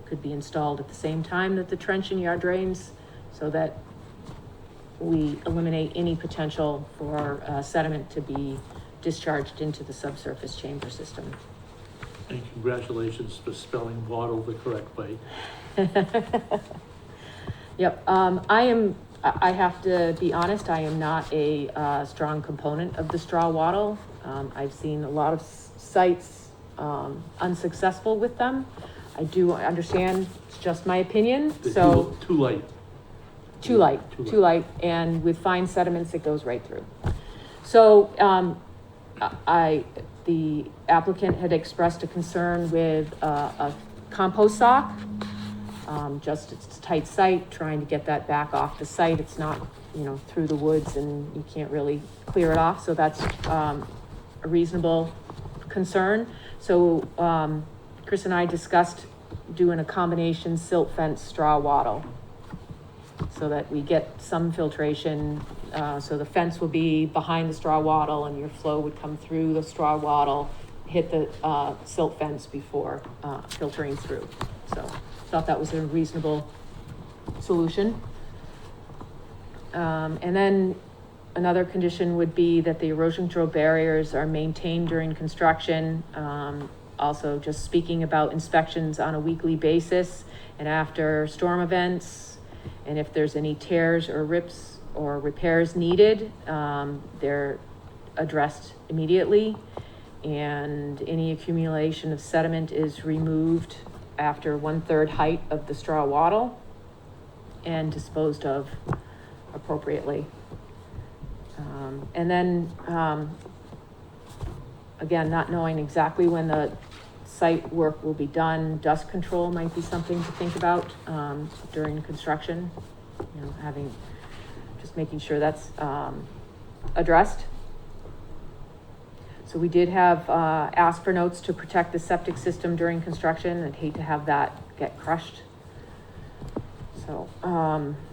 could be installed at the same time that the trench and yard drains, so that we eliminate any potential for sediment to be discharged into the subsurface chamber system. And congratulations for spelling bottle the correct way. Yep, I have to be honest, I am not a strong component of the straw wattle. I've seen a lot of sites unsuccessful with them. I do understand, it's just my opinion, They're so. Too light. Too light, and with fine sediments, it goes right through. So, the applicant had expressed a concern with a compost sock. Just it's a tight site, trying to get that back off the site. It's not, through the woods, and you can't really clear it off. So that's a reasonable concern. So Chris and I discussed doing a combination silt fence straw wattle, so that we get some filtration So the fence will be behind the straw wattle and your flow would come through the straw wattle, hit the, silt fence before, filtering through. So thought that was a reasonable solution. And then another condition would be that the erosion control barriers are maintained during construction. Also just speaking about inspections on a weekly basis and after storm events. And if there's any tears or rips or repairs needed, they're addressed immediately. And any accumulation of sediment is removed after 1/3 height of the straw wattle and disposed of appropriately. And then, again, not knowing exactly when the site work will be done, dust control might be something to think about, during construction. You know, just making sure that's, addressed. So we did have, ask for notes to protect the septic system during construction. I'd hate to have that get crushed. So,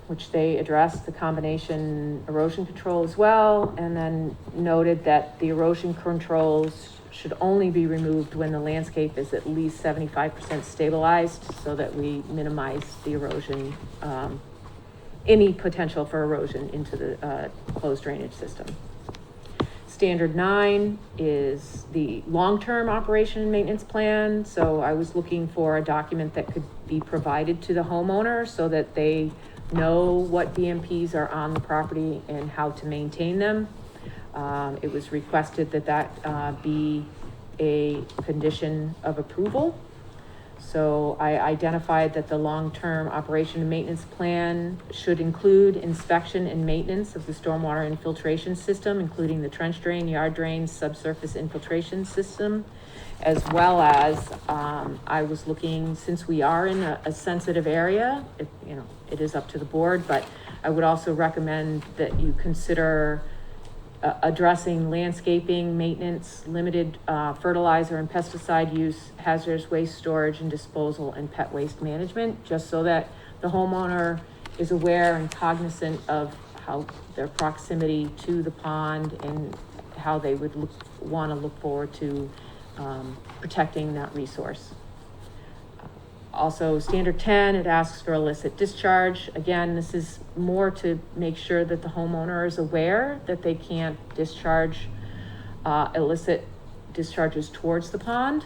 which they addressed, the combination erosion control as well, and then noted that the erosion controls should only be removed when the landscape is at least 75% stabilized, so that we minimize the erosion, any potential for erosion into the closed drainage system. Standard 9 is the long-term operation and maintenance plan. So I was looking for a document that could be provided to the homeowner so that they know what BMPs are on the property and how to maintain them. It was requested that that be a condition of approval. So I identified that the long-term operation and maintenance plan should include inspection and maintenance of the stormwater infiltration system, including the trench drain, yard drain, subsurface infiltration system, as well as, I was looking, since we are in a sensitive area, it is up to the board, but I would also recommend that you consider addressing landscaping, maintenance, limited fertilizer and pesticide use, hazardous waste storage and disposal, and pet waste management, just so that the homeowner is aware and cognizant of how their proximity to the pond and how they would want to look forward to protecting that resource. Also, standard 10, it asks for illicit discharge. Again, this is more to make sure that the homeowner is aware that they can't discharge illicit discharges towards the pond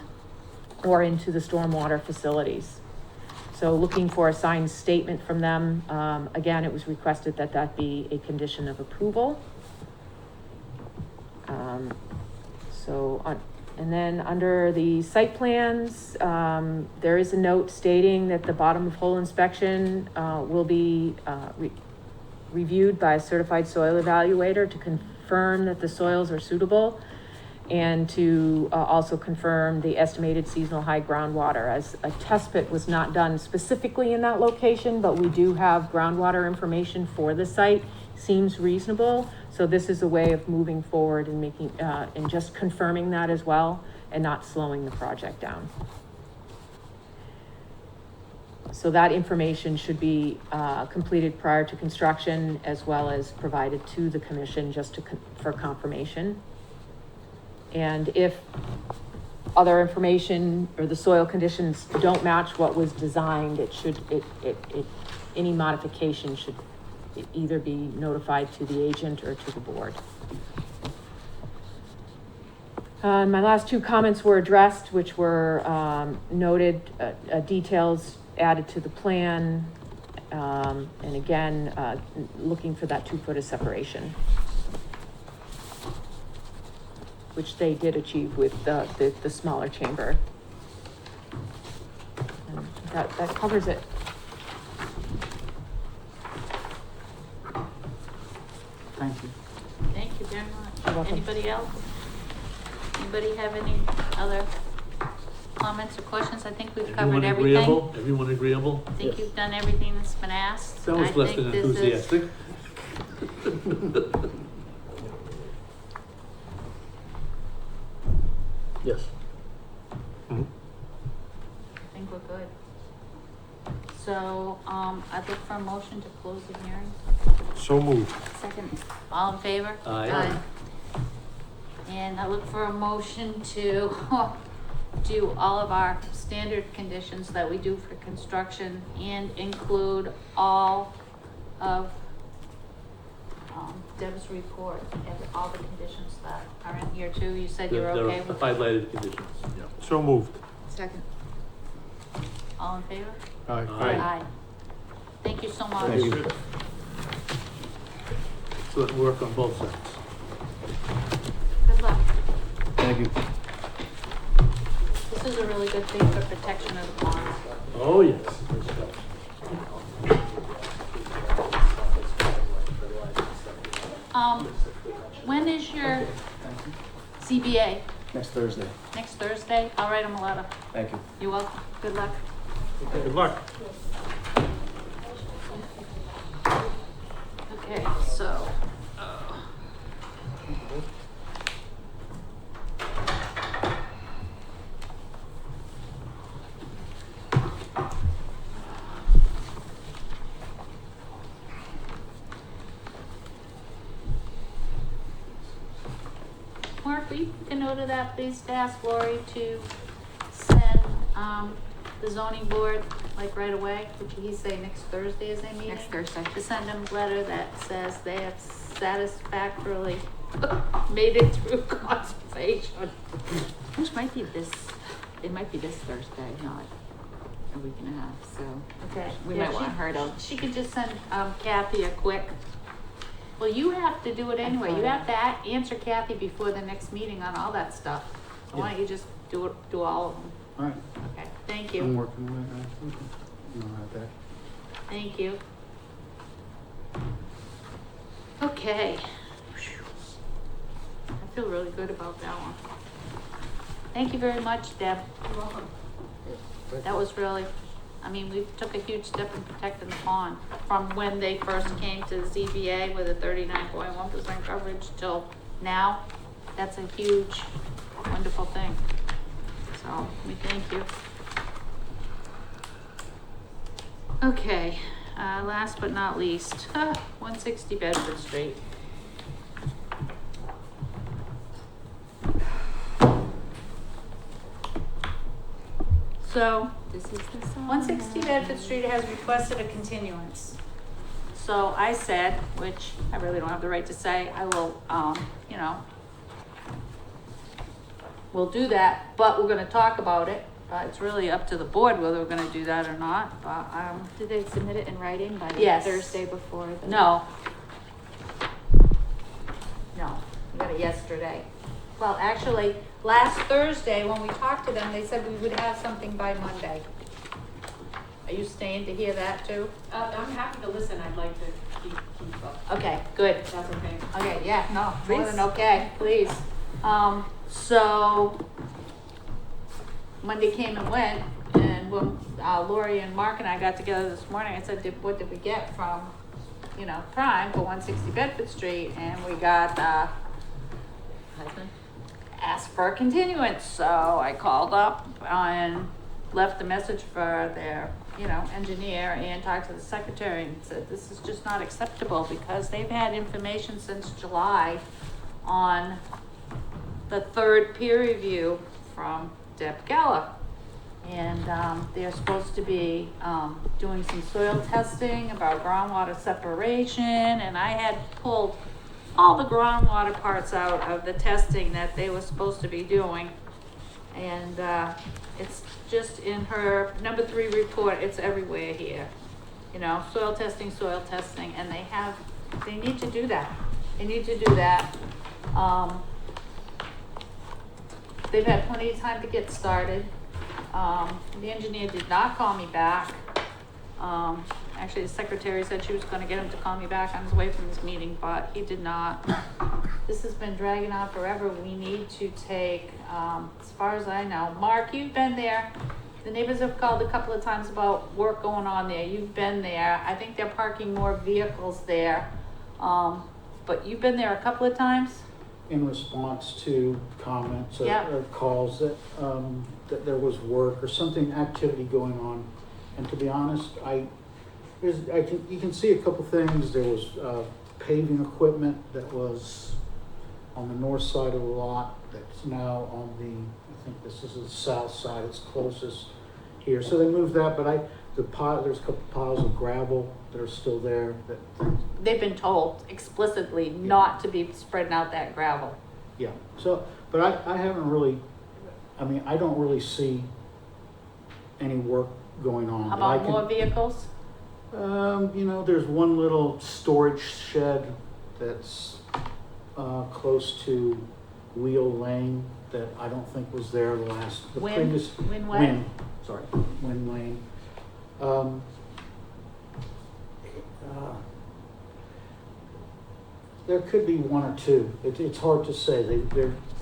or into the stormwater facilities. So looking for a signed statement from them. Again, it was requested that that be a condition of approval. And then under the site plans, there is a note stating that the bottom of hole inspection will be reviewed by a certified soil evaluator to confirm that the soils are suitable and to also confirm the estimated seasonal high groundwater, as a test pit was not done specifically in that location, but we do have groundwater information for the site. Seems reasonable. So this is a way of moving forward and making, and just confirming that as well and not slowing the project down. So that information should be completed prior to construction, as well as provided to the commission just for confirmation. And if other information or the soil conditions don't match what was designed, any modification should either be notified to the agent or to the board. My last two comments were addressed, which were noted, details added to the plan, and again, looking for that 2 foot of separation, which they did achieve with the smaller chamber. And that covers it. Thank you. Thank you very You're much. welcome. Anybody else? Anybody have any other comments or questions? I think we've Everyone covered everything. agreeable? Everyone agreeable? I think you've done everything that's been asked. That was I less think than this is- enthusiastic. Yes. Mhm. I think we're good. So, I'd look for a motion to close the hearing. So moved. Second. All in favor? Aye. And I look for a motion to do all of our standard conditions that we do for construction and include all of Deb's report and all the conditions that are in here too. You said you're okay The with, highlighted conditions, yeah. So moved. Second. all in favor? Aye. Aye. Thank you so much. Thank you. Excellent work on both sides. Good luck. Thank you. This is a really good thing for protection of the ponds. Oh, yes. When is your CBA? Next Thursday. Next Thursday? I'll write them a letter. Thank you. You're welcome. Good luck. Good luck. Okay, so, Mark, will you make a note of that, please, to ask Lori to send, the zoning board, like right away, would he say next Thursday is their meeting? Next Thursday. To send them a letter that says they have satisfactorily made it through conservation. Which might be this, it might be this Thursday, not a week and a half, so. Okay. We Yeah, might want she- her to. She could just send, Kathy a quick, well, you have to do it anyway, you have to answer Kathy before the next meeting on all that stuff. So why don't you just do all of them? All right, Okay, thank I'm you, working on it. Okay. You don't have that. thank you. Okay. I feel really good about that one. Thank you very much, Deb. You're welcome. That was really, I mean, we took a huge step in protecting the pond from when they first came to the ZBA with a 39.1% coverage till now. That's a huge, wonderful thing. So we thank you. Okay, last but not least, 160 Bedford Street. So, This is the song. 160 Bedford Street has requested a continuance. So I said, which I really don't have the right to say, I will, you know, we'll do that, but we're gonna talk about it. It's really up to the board whether we're gonna do that or not, but, Did they submit it in writing by the Yes. Thursday before the? no. No, we got it yesterday. Well, actually, last Thursday, when we talked to them, they said we would have something by Monday. Are you staying to hear that too? I'm happy to listen, I'd like to keep up, Okay, good. if that's okay. Okay, yeah, no, more Please. than okay, please. So Monday came and went, and when Lori and Mark and I got together this morning, I said, what did we get from, you know, Prime for 160 Bedford Street? And we got, Husband? asked for a continuance, so I called up and left a message for their, you know, engineer and talked to the secretary and said, this is just not acceptable because they've had information since July on the third peer review from Deb Geller. And, they're supposed to be, doing some soil testing about groundwater separation, and I had pulled all the groundwater parts out of the testing that they were supposed to be doing. And, it's just in her number 3 report, it's everywhere here. You know, soil testing, and they need to do that. They need to do that. They've had plenty of time to get started. The engineer did not call me back. Actually, the secretary said she was gonna get him to call me back on his way from this meeting, but he did not. This has been dragging on forever. We need to take, as far as I know, Mark, you've been there. The neighbors have called a couple of times about work going on there. You've been there. I think they're parking more vehicles there. But you've been there a couple of times? In response to comments or Yeah. or calls that there was work or something, activity going on And to be honest, you can see a couple things. There was paving equipment that was on the north side of the lot that's now on I think this is the south side, it's closest here. So they moved that, but there's a couple piles of gravel that are still there that, They've been told explicitly not to be spreading out that gravel. yeah. So, but I haven't really, I don't really see any work going on. How But I about more vehicles? There's one little storage shed that's close to Wheel Lane that I don't think was there the previous. Win what? Win Lane. There could be one or two. It's hard to say.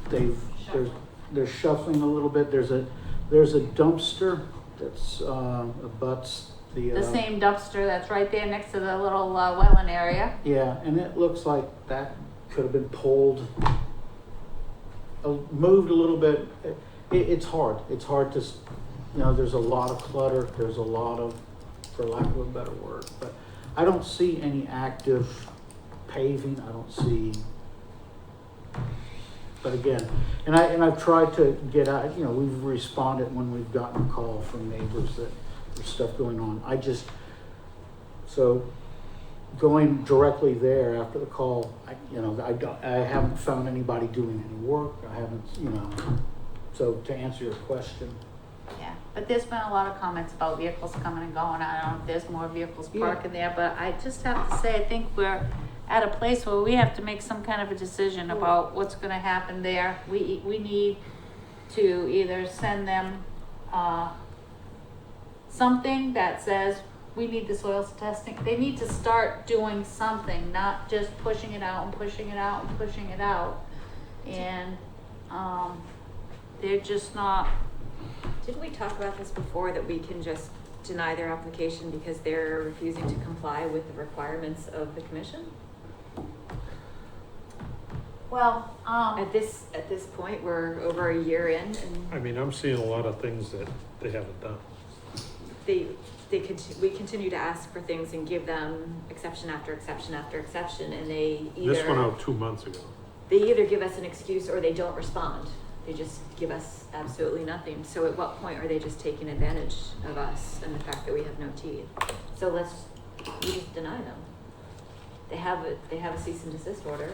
They're shuffling a little bit. There's a dumpster that's abuts The same dumpster that's right there next to the little wetland area. Yeah, and it looks like that could have been pulled, moved a little bit. It's hard. It's hard to, there's a lot of clutter. There's a lot of, for lack of a better word, but I don't see any active paving. I don't see, but again, and I've tried to get out, we've responded when we've gotten a call from neighbors that there's stuff going on. So going directly there after the call, I haven't found anybody doing any work. I haven't, so to answer your question. Yeah, but there's been a lot of comments about vehicles coming and going. I don't know if there's more vehicles parking there, but I just have to say, I think we're at a place where we have to make some kind of a decision about what's gonna happen there. We need to either send them, something that says we need the soils testing. They need to start doing something, not just pushing it out and pushing it out and pushing it out. And they're just not. Didn't we talk about this before, that we can just deny their application because they're refusing to comply with the requirements of the commission? Well, At this point, we're over a year in, and I'm seeing a lot of things that they haven't done. we continue to ask for things and give them exception after exception after exception, and they This went either, out 2 months ago. they either give us an excuse or they don't respond. They just give us absolutely nothing. So at what point are they just taking advantage of us and the fact that we have no teeth? So we just deny them. They have a cease and desist order,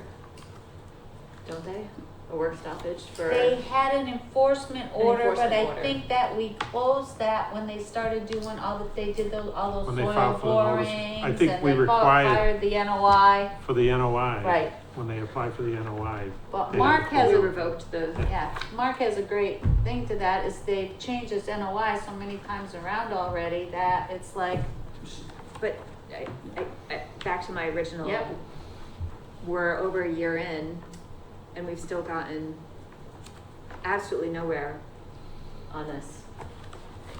don't they? A work stoppage for. they had an enforcement order, but enforcement I order. think that we closed that when they started doing all those When they soil filed for the notice. borings. I think and we they required- fired the NOI. For the NOI. Right. When they apply for the NOI. But they Mark have has We a, revoked the. yeah, Mark has a great thing to that, is they've changed this NOI so many times around already that it's like, But back to my original. Yep. We're over a year in, and we've still gotten absolutely nowhere on this,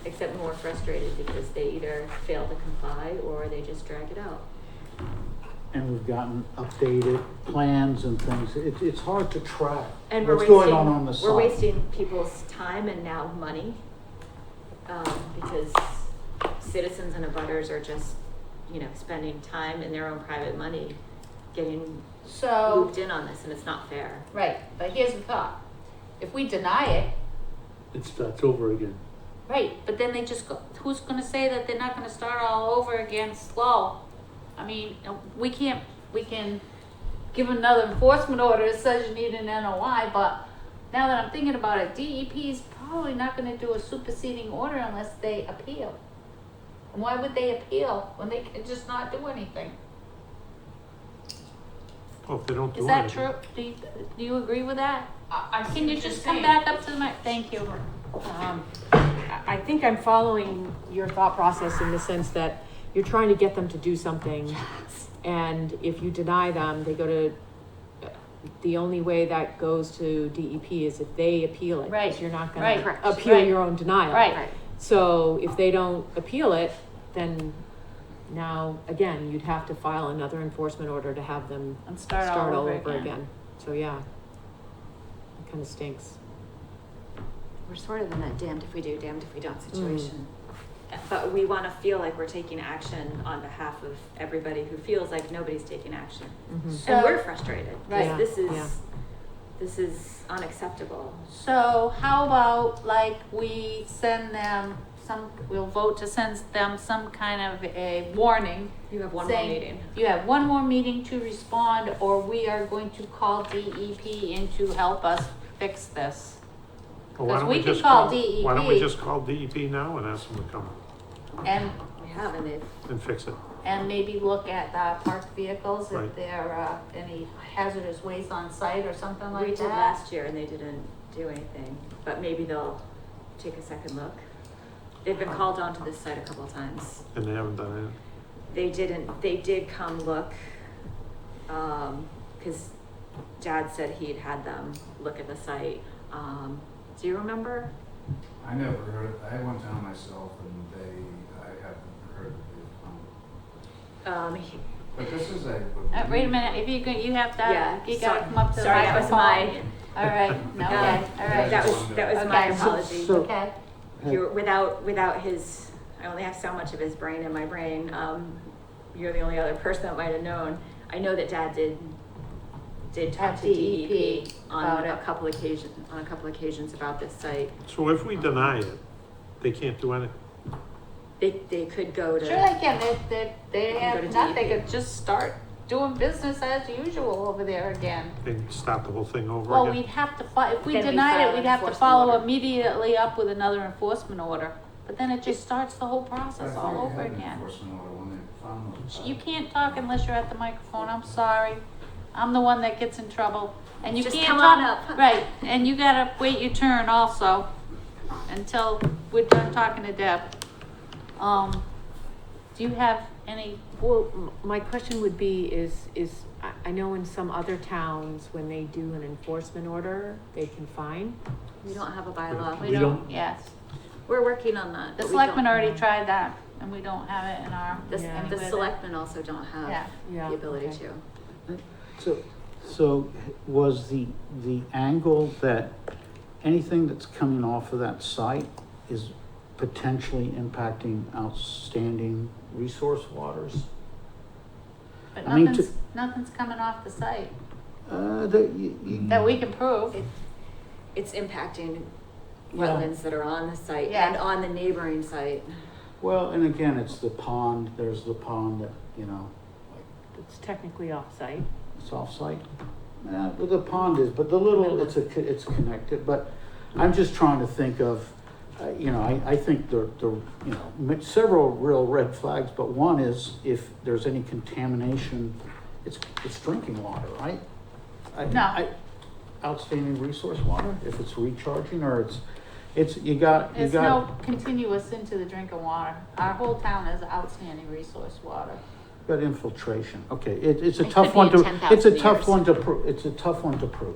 except more frustrated because they either fail to comply or they just drag it out. And we've gotten updated plans and things. It's hard to track And what's going on the site. We're wasting people's time and now money, because citizens and abutters are just, spending time and their own private money getting so, looped in on this, and it's not fair. right, but here's the thought. If we deny it, It starts over again. right, but then they just go, who's gonna say that they're not gonna start all over again slow? I mean, we can give another enforcement order that says you need an NOI, but now that I'm thinking about it, DEP is probably not gonna do a superseding order unless they appeal. And why would they appeal when they can just not do anything? Well, if they don't do Is that anything. true? Do you agree with that? I see Can you what you're just come saying. back up to the mic? Thank you. I think I'm following your thought process in the sense that you're trying to get them to do something. And if you deny them, they go to, the only way that goes to DEP is if they appeal it. 'Cause Right, you're not right, gonna correct, appeal right. your own denial. Right. So if they don't appeal it, then now, again, you'd have to file another enforcement order to have them And start all over again. So, yeah, it kind of stinks. We're sort of in that damned if we do, damned if we don't situation. but we wanna feel like we're taking action on behalf of everybody who feels like nobody's taking action. Mhm. And we're So- frustrated, Right. cause this Yeah. is unacceptable. So how about like we send them we'll vote to send them some kind of a warning. You have one more saying, meeting. You have one more meeting to respond, or we are going to call DEP in to help us fix this. Well, why Because don't we can just call Why don't we DEP. just call DEP now and ask them to come And, We have, and they've, and fix it? and maybe look at, parked vehicles, if Right. there are, any hazardous waste on site or something we like did that. last year and they didn't do anything, but maybe they'll take a second look. They've been called onto this site a couple of times. And they haven't done They did come look, cause Dad said he'd had them look at the site. Do you remember? I never heard it. I went down myself and I haven't heard it. But this is a. Wait a minute, if you could, you have to, Yeah, you gotta come up to the sorry, that was microphone. my, All right, no, okay, all right. that was my Okay. apology. So- Okay, You're, without his, I only have so much of his brain in my brain, you're the only other person that might have known. I know that Dad did talk At to DEP on about a it. couple occasions about this site. it. So if we deny it, they can't do anything. They could go to. sure they can, they Go to have, not, they DEP. could just start doing business as usual over there again. They can start the whole thing over Well, again. we'd have to if we Then we denied file it, an we'd have to enforcement follow order. immediately up with another enforcement order. But then it just starts the whole process all over again. Enforcement order when they found those. You can't talk unless you're at the microphone, I'm sorry. I'm the one that gets in trouble. And you Just can't come talk. on up. Right, and you gotta wait your turn also, until we're done talking to Deb. Do you have any, Well, my question would be I know in some other towns, when they do an enforcement order, they can fine. We don't have a bylaw. we We don't, don't- yes. We're working on that. The but we selectmen don't- already tried that, and we don't have it in our, The, Yeah. the selectmen also don't have Yeah. Yeah, the ability okay. to. So was the angle that anything that's coming off of that site is potentially impacting outstanding resource waters? but I mean, nothing's coming off the site That that we can prove. It's impacting Yeah. wetlands that are on the site Yeah. and on the neighboring site. well, and again, it's the pond, there's the pond that, It's technically off-site. it's off-site. Well, the pond is, but the little, it's connected, but I'm just trying to think of, I think several real red flags, but one is if there's any contamination, it's drinking water, right? No. Outstanding resource water, if it's recharging or you got. There's no continuous into the drinking water. Our whole town is outstanding resource water. Got infiltration, okay, it's a It tough could be one in to, 10,000 it's a tough years. one to prove, it's a tough one to prove.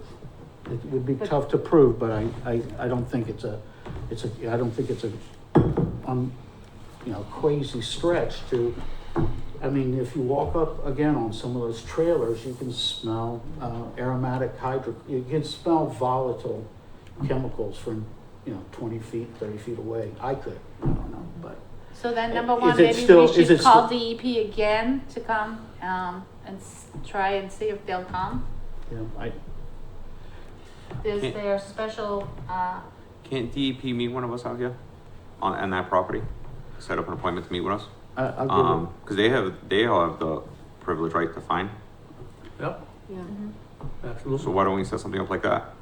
It would be tough to prove, but I don't think it's a crazy stretch to, I mean, if you walk up again on some of those trailers, you can smell, aromatic you can smell volatile chemicals from, 20 feet, 30 feet away. I could, I don't know, but. So then, number Is one, it maybe still- we is should it call still- DEP again to come, and try and see if they'll come. Is Can't- there special, Can't DEP meet one of us out here on that property? Set up an appointment to meet with us? I'll give it. Cause they all have the privilege, right, to fine. Yep, Yeah. So absolutely. why don't we set something up like that?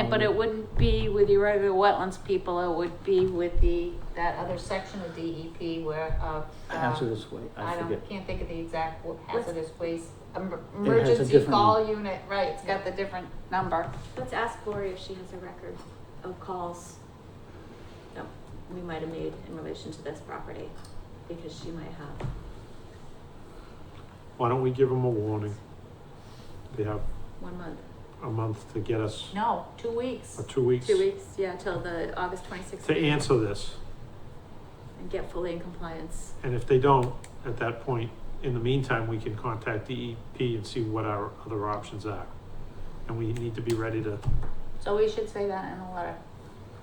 but it wouldn't be with your regular wetlands people, it would be with that other section of DEP where, Hazardous waste, I forget. can't think of the exact hazardous waste, a emergency different call unit, right, it's got the different number. Let's ask Lori if she has a record of calls that we might have made in relation to this property, because she might have. Why don't we give them a warning? They have 1 month. a month to get us, No, 2 weeks. or 2 weeks, 2 weeks, yeah, till the August 26th. to meeting, answer this. and get fully in compliance. And if they don't, at that point, in the meantime, we can contact DEP and see what our other options are. And we need to be ready to, So we should say that in the letter.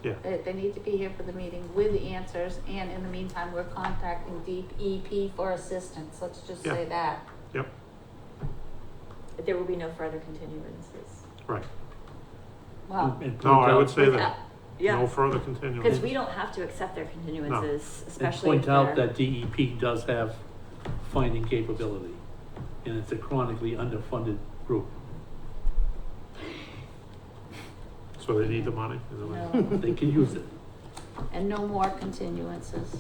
Yeah. They need to be here for the meeting with the answers, and in the meantime, we're contacting DEP for assistance, let's just Yeah. say that. Yep, There will be no further continuances. right. Well, And No, I point would out- say that. Yeah. No further Because continuance. we don't have to accept their continuances, And especially if point out they're. that DEP does have finding capability, and it's a chronically underfunded group. So they need the money? Is that what- no, They can use it. and no more continuances.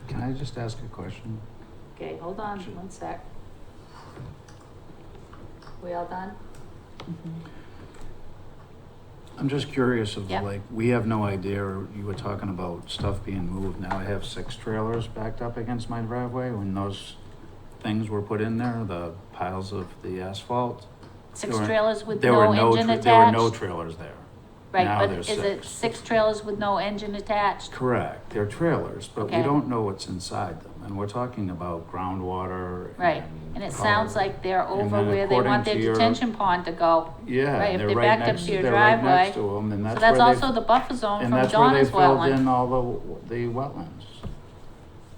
Can I just ask a question? Okay, hold on, one sec. We all done? I'm just curious of Yep. like, we have no idea, you were talking about stuff being moved. Now I have 6 trailers backed up against my driveway when those things were put in there, the piles of the asphalt. Six There were- trailers with there no were no engine tra- attached? There were no trailers there. Right, Now but there's is it 6. 6 trailers with no engine attached? Correct, they're trailers, but we Okay. don't know what's inside them, and we're talking about groundwater. Right, and it sounds like they're over then where they want according their to your- detention pond to go. Yeah, Right, if they're they're right backed up next, to your they're right driveway. next to them, and So that's that's where also they've, the buffer zone and from that's where they Donna's filled in wetland, all the wetlands.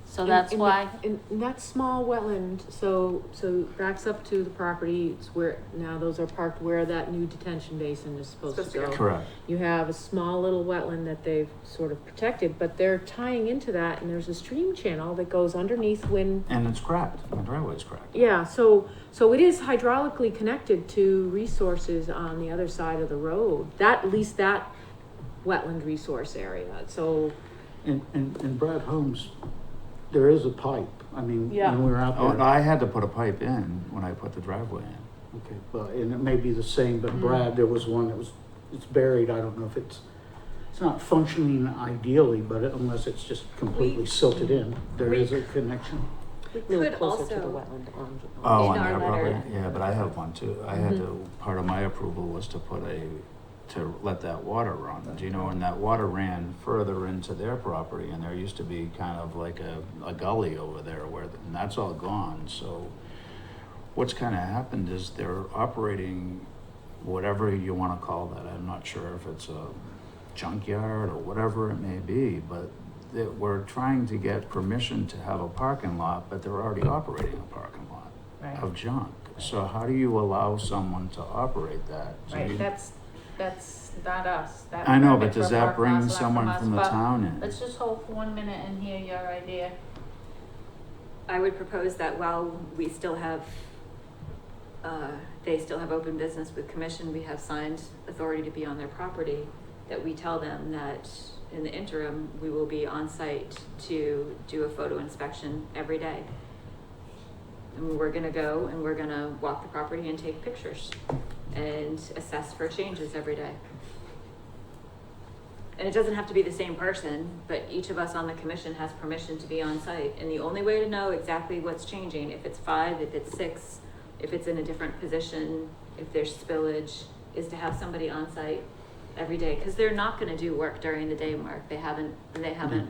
so that's why, In that small wetland, so backs up to the property, it's where, now those are parked where that new detention basin is supposed to go. Correct. You have a small little wetland that they've sort of protected, but they're tying into that, and there's a stream channel that goes underneath when, And it's cracked, my driveway's cracked. yeah, so it is hydraulically connected to resources on the other side of the road, that, at least that wetland resource area, so, And Brad Holmes, there is a pipe, I mean, Yeah. when we were out Oh, there. and I had to put a pipe in when I put the driveway in. Okay, well, and it may be the same, but Brad, there was one that was, it's buried, I don't know if it's not functioning ideally, but unless it's just completely silted in, there is a connection. We a little could closer to the also, wetland on. Oh, In on our their property, letter. yeah, but I have one too. I had to, part of my approval was to to let that water run, you know, and that water ran further into their property, and there used to be kind of like a gully over there and that's all gone, so what's kind of happened is they're operating whatever you want to call that. I'm not sure if it's a junkyard or whatever it may be, but we're trying to get permission to have a parking lot, but they're already operating a parking lot of junk. So how do you allow someone to operate that? So right, you- that's not us. That I know, permit but does for that parking bring lot's not someone us, from the but town in? Let's just hold for 1 minute and hear your idea. I would propose that while we still have, they still have open business with commission, we have signed authority to be on their property, that we tell them that in the interim, we will be on site to do a photo inspection every day. And we're gonna go and we're gonna walk the property and take pictures and assess for changes every day. And it doesn't have to be the same person, but each of us on the commission has permission to be on site. And the only way to know exactly what's changing, if it's 5, if it's 6, if it's in a different position, if there's spillage, is to have somebody on site every day. Cause they're not gonna do work during the day, Mark. They haven't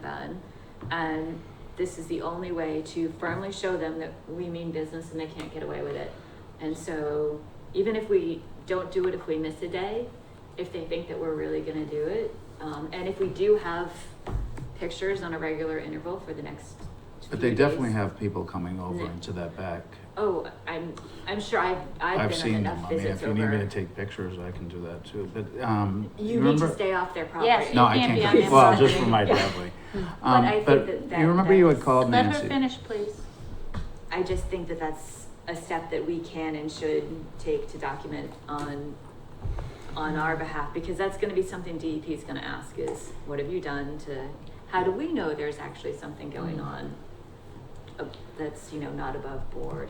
been. And this is the only way to firmly show them that we mean business and they can't get away with it. And so even if we don't do it, if we miss a day, if they think that we're really gonna do it, and if we do have pictures on a regular interval for the next But few they definitely days- have people coming over Yeah. into that back. Oh, I'm sure I've I've been on seen them. enough I mean, visits if you need me to over. take pictures, I can do that too. But, You need remember? to stay off their property. Yes, No, I can't be can't, on their well, just property. for my Yeah. driveway. I think But that you remember you had that's- called Let her Nancy? finish, please. I just think that that's a step that we can and should take to document on our behalf, because that's gonna be something DEP is gonna ask is, what have you done to, how do we know there's actually something going on that's, not above board?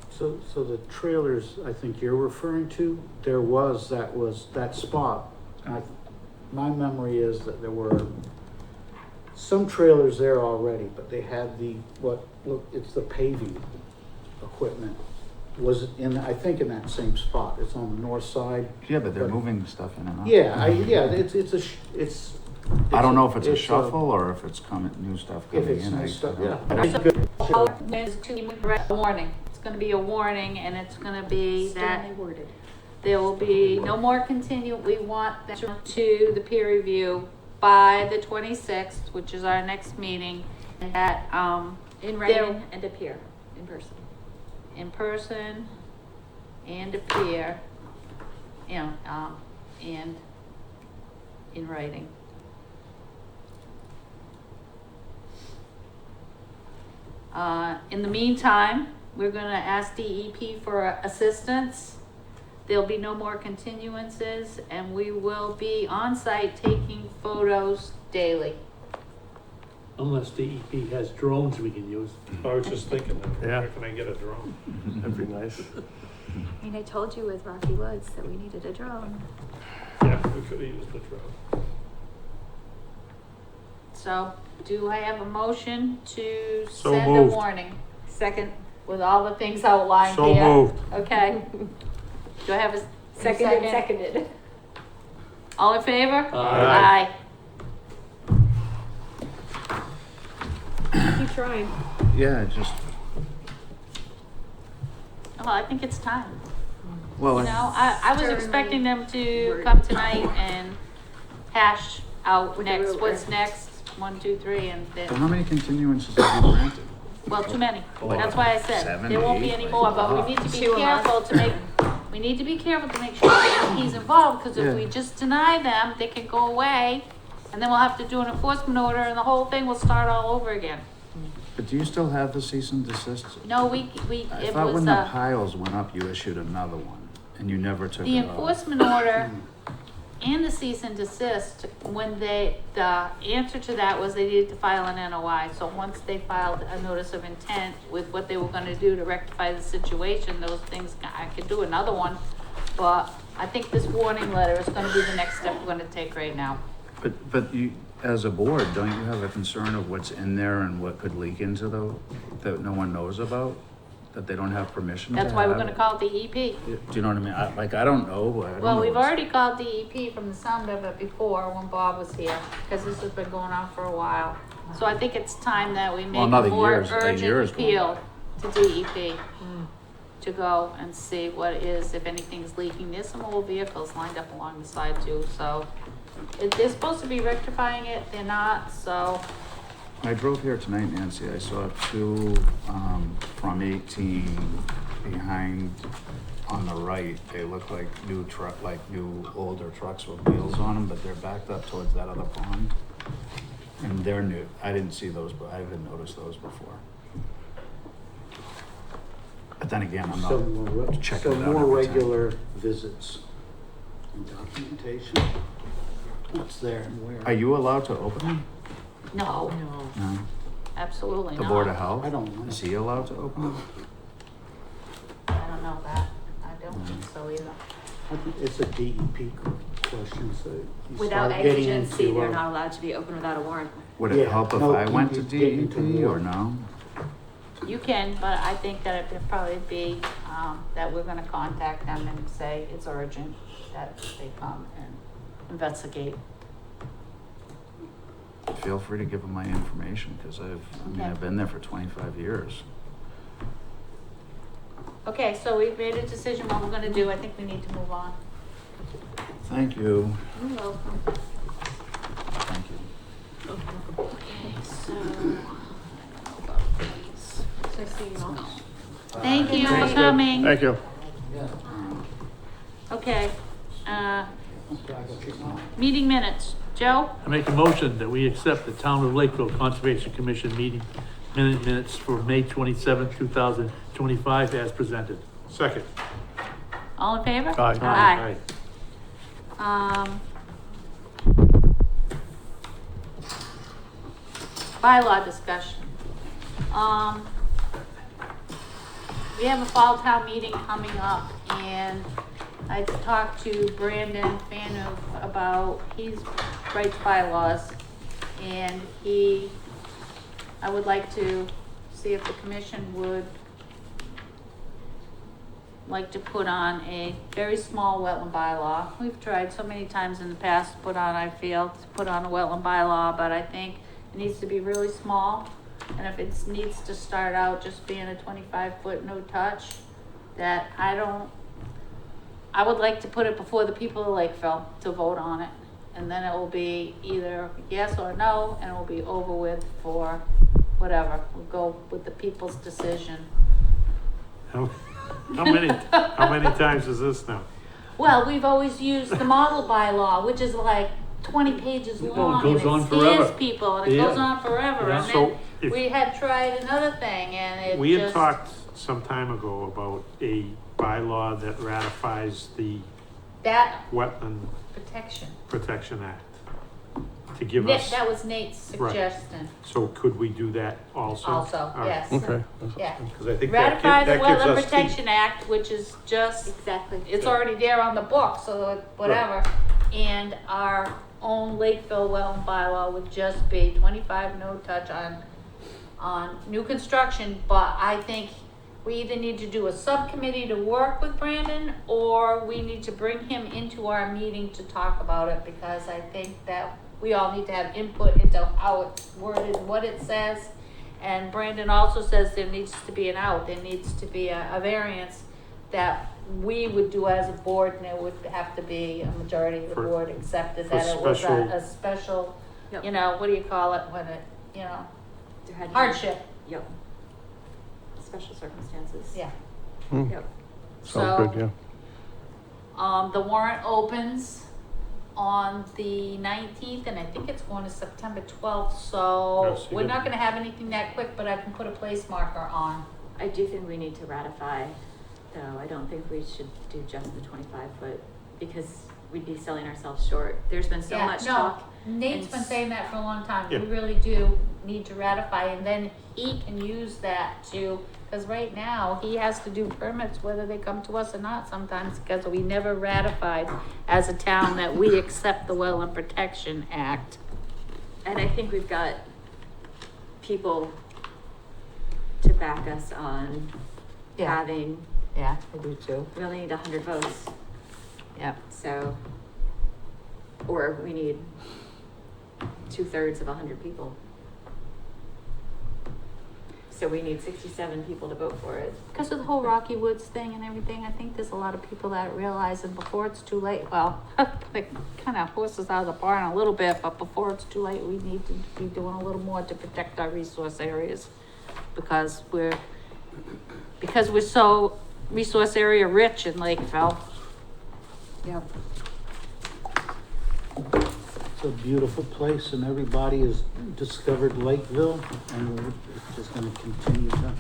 So the trailers, I think you're referring to, that spot. And my memory is that there were some trailers there already, but they had it's the paving equipment. Was it I think in that same spot, it's on the north side. Yeah, but they're But- moving stuff in and out. It's I don't know if it's a it's shuffle or if it's new stuff If coming it's in. new I stuff, don't know. yeah. But That's I- a good. There's a warning. It's gonna be a warning, and it's gonna be that Sternly worded. there will be no more we want them to the peer review by the 26th, which is our next meeting, at, In There- writing and appear in person. in person and appear, you know, and in writing. In the meantime, we're gonna ask DEP for assistance. There'll be no more continuances, and we will be on site taking photos daily. Unless DEP has drones we can use. I was just thinking that, Yeah. where can I get a drone? That'd be nice. I mean, I told you with Rocky Woods that we needed a drone. Yeah, we could have used the drone. So, do I have a motion to So send a moved. warning? Second, with all the things outlined So here. moved. Okay. Do I have a second? Seconded. All in favor? Aye. Keep trying. Yeah, just, Well, I think it's time. well, You know, I was Certainly. expecting them to Word. come tonight and hash out With the next, ruler. what's next, 1, 2, 3, and so then, how many continuances have you granted? well, too many. Like That's why I said, 7, there won't be 8, any like, more, but we need to be Two a month. careful to make, we need to be careful to make sure that he's involved, because if Yeah. we just deny them, they can go away, and then we'll have to do an enforcement order, and the whole thing will start all over again. But do you still have the cease and desist? No, I it thought was, when the piles went up, you issued another one, and you never took the it off. enforcement order and the cease and desist, when the answer to that was they needed to file an NOI. So once they filed a notice of intent with what they were gonna do to rectify the situation, those things, I could do another one. But I think this warning letter is gonna be the next step we're gonna take right now. But you, as a board, don't you have a concern of what's in there and what could leak into that no one knows about? That they don't have permission to That's why we're have gonna it? call it DEP. Do you know what I mean? I don't know. I don't Well, know we've what's- already called DEP from the sound of it before, when Bob was here, because this has been going on for a while. So I think it's time that we make a another more year's- a urgent year's going appeal by. to DEP to go and see what is, if anything's leaking. There's some old vehicles lined up along the side too, so they're supposed to be rectifying it, they're not, so. I drove here tonight, Nancy. I saw two, from 18 behind on the right. They look like new older trucks with wheels on them, but they're backed up towards that other pond. And they're new. I didn't see those, but I didn't notice those before. But then again, I'm So not more, checking so it out more every time. regular visits and documentation. What's there and where? Are you allowed to open them? No, No. absolutely The not. Board of Health? I don't know. Is he allowed to open them? I don't know that, I don't think so either. I think it's a DEP question, so you Without start getting exigency, into, they're not allowed to be open without a warrant. Would it Yeah, help if no, I went to you get into DEP more. or no? You can, but I think that it'd probably be, that we're gonna contact them and say it's urgent that they come and investigate. Feel free to give them my information, because Okay. I've been there for 25 years. Okay, so we've made a decision what we're gonna do, I think we need to move on. Thank you. You're welcome. Thank you. Okay, so, I don't know about these. Thank you for coming. Thank you. Okay, meeting minutes, Joe? I make a motion that we accept the Town of Lakeville Conservation Commission meeting minutes for May 27th, 2025 as presented. Second. All in favor? Aye. Bylaw discussion. We have a fall town meeting coming up, and I talked to Brandon Fanu about, he writes bylaws, and I would like to see if the commission would like to put on a very small wetland bylaw. We've tried so many times in the past to put on, I feel, to put on a wetland bylaw, but I think it needs to be really small. And if it needs to start out just being a 25-foot no touch, that I don't I would like to put it before the people of Lakeville to vote on it. And then it will be either yes or no, and it will be over with for whatever. We'll go with the people's decision. How many times is this now? Well, we've always used the model bylaw, which is like 20 pages long. it goes and on it scares forever. people, and it Yeah. goes on forever. Yeah. And So then if- we had tried another thing, and it We had just... talked some time ago about a bylaw that ratifies the That Wetland protection. Protection Act to give Nick, us, that was Nate's Right. suggestion so could we do that also? also, All right. yes. Okay. Yeah. Cause I think that Ratify the that gives Wetland us teeth. Protection Act, which is just, Exactly. it's already there on the book, so whatever. And our own Lakeville wetland bylaw would just be 25 no touch on new construction, but I think we either need to do a subcommittee to work with Brandon, or we need to bring him into our meeting to talk about it, because I think that we all need to have input into how it's worded, what it says. And Brandon also says there needs to be an out, there needs to be a variance that we would do as a board, and it would have to be a majority of the For- board accepted for that it was special- a special, Yep. you know, what do you call it, when it, you know, There had to be- hardship, Yep. Special circumstances. yeah. Yep. Sounds good, yeah. The warrant opens on the 19th, and I think it's going to September 12th, so Yes, you we're did. not gonna have anything that quick, but I can put a place marker on. I do think we need to ratify, though. I don't think we should do just the 25-foot, because we'd be selling ourselves short. There's been so Yeah, much no, talk. Nate's and been saying that for a long time, we Yeah. really do need to ratify, and then he can use that to, because right now, he has to do permits whether they come to us or not sometimes, because we never ratified as a town that we accept the Wetland Protection Act. And I think we've got people to back us on Yeah. having, Yeah, I do too. we only need 100 votes, Yep. so, or we need 2/3 of 100 people. So we need 67 people to vote for it. Because of the whole Rocky Woods thing and everything, I think there's a lot of people that realize, and before it's too late, well, like, kind of horses out of the barn a little bit, but before it's too late, we need to be doing a little more to protect our resource areas. Because we're so resource area rich in Lakeville. Yep. It's a beautiful place, and everybody has discovered Lakeville, and it's just gonna continue to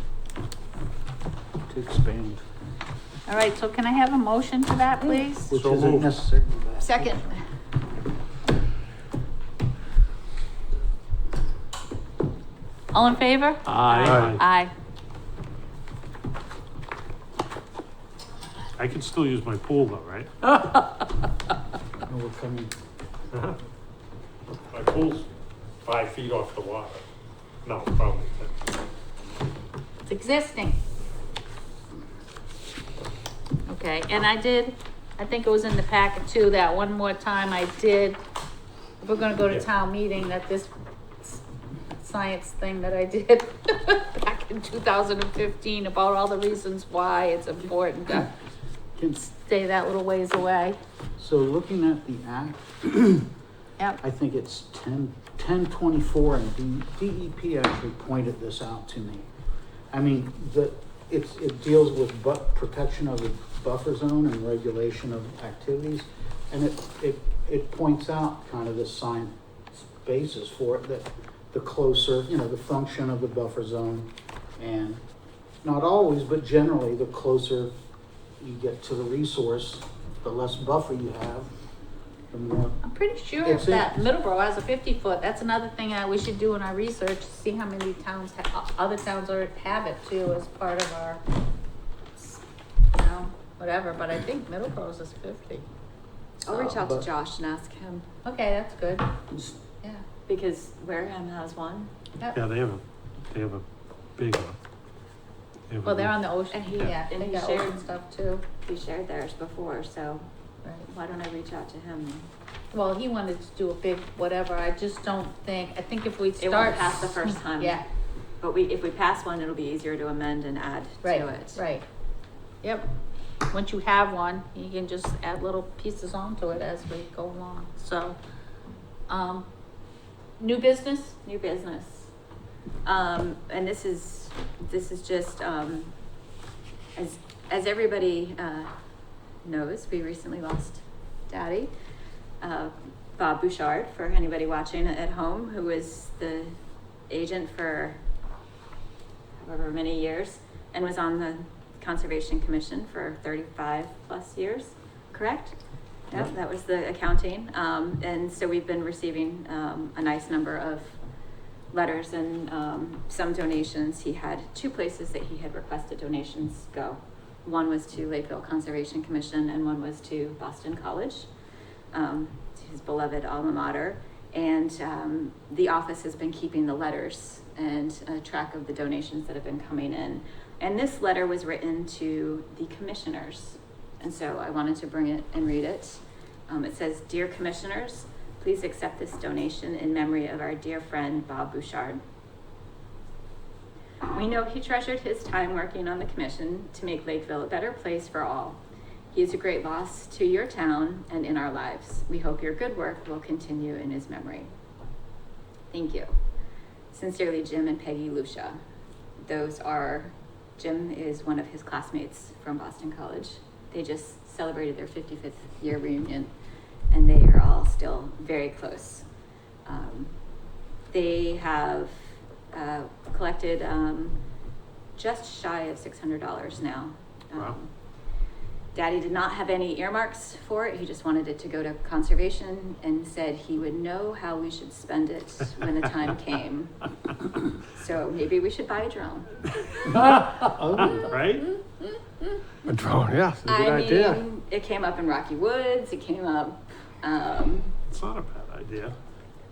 expand. All right, so can I have a motion to that, please? Which So isn't moved. necessary. Second. All in favor? Aye. Aye. I can still use my pool though, right? And we're coming, My pool's 5 feet off the water. No, probably 10. It's existing. Okay, and I think it was in the packet too, that one more time I did, if we're gonna go to Yeah. town meeting, that this science thing that I did back in 2015 about all the reasons why it's important to can, stay that little ways away. so looking at the act, Yep, I think it's 1024, and DEP actually pointed this out to me. I mean, it deals with protection of the buffer zone and regulation of activities, and it points out kind of the science basis for it, that the closer, the function of the buffer zone, and not always, but generally, the closer you get to the resource, the less buffer you have, the more. I'm pretty sure It's that in- Middleborough has a 50-foot, that's another thing that we should do in our research, see how many towns, other towns have it too, as part of our, whatever, but I think Middleborough's is 50. I'll reach out to But- Josh and ask him, Okay, that's good, yeah. because Wareham has one, Yep. Yeah, they have a big one. They have a Well, they're big- on the ocean, And he- yeah, and they he got shared- ocean stuff too. he shared theirs before, so Right. why don't I reach out to him? Well, he wanted to do a big whatever, I just don't think, I think if we It start. won't pass the first time. Yeah, But if we pass one, it'll be easier to amend and add to right, it. right, yep. once you have one, you can just add little pieces onto it as we go along, so. New business? New business. And this is just, as everybody, knows, we recently lost Daddy, Bob Bouchard, for anybody watching at home, who was the agent for however many years and was on the Conservation Commission for 35 plus years, correct? Yep, that was the accounting. And so we've been receiving a nice number of letters and some donations. He had 2 places that he had requested donations go. One was to Lakeville Conservation Commission and one was to Boston College, his beloved alma mater. And the office has been keeping the letters and track of the donations that have been coming in. And this letter was written to the commissioners. And so I wanted to bring it and read it. It says, "Dear Commissioners, please accept this donation in memory of our dear friend, Bob Bouchard. We know he treasured his time working on the commission to make Lakeville a better place for all. He is a great loss to your town and in our lives. We hope your good work will continue in his memory. Thank you. Sincerely, Jim and Peggy Lucia." Jim is one of his classmates from Boston College. They just celebrated their 55th year reunion, and they are all still very close. They have collected just shy of $600 now. Wow. Daddy did not have any earmarks for it. He just wanted it to go to conservation and said he would know how we should spend it when the time came. So maybe we should buy a drone. Right? A drone, yeah, it's a good idea. Mean, it came up in Rocky Woods. It came up. It's not a bad idea.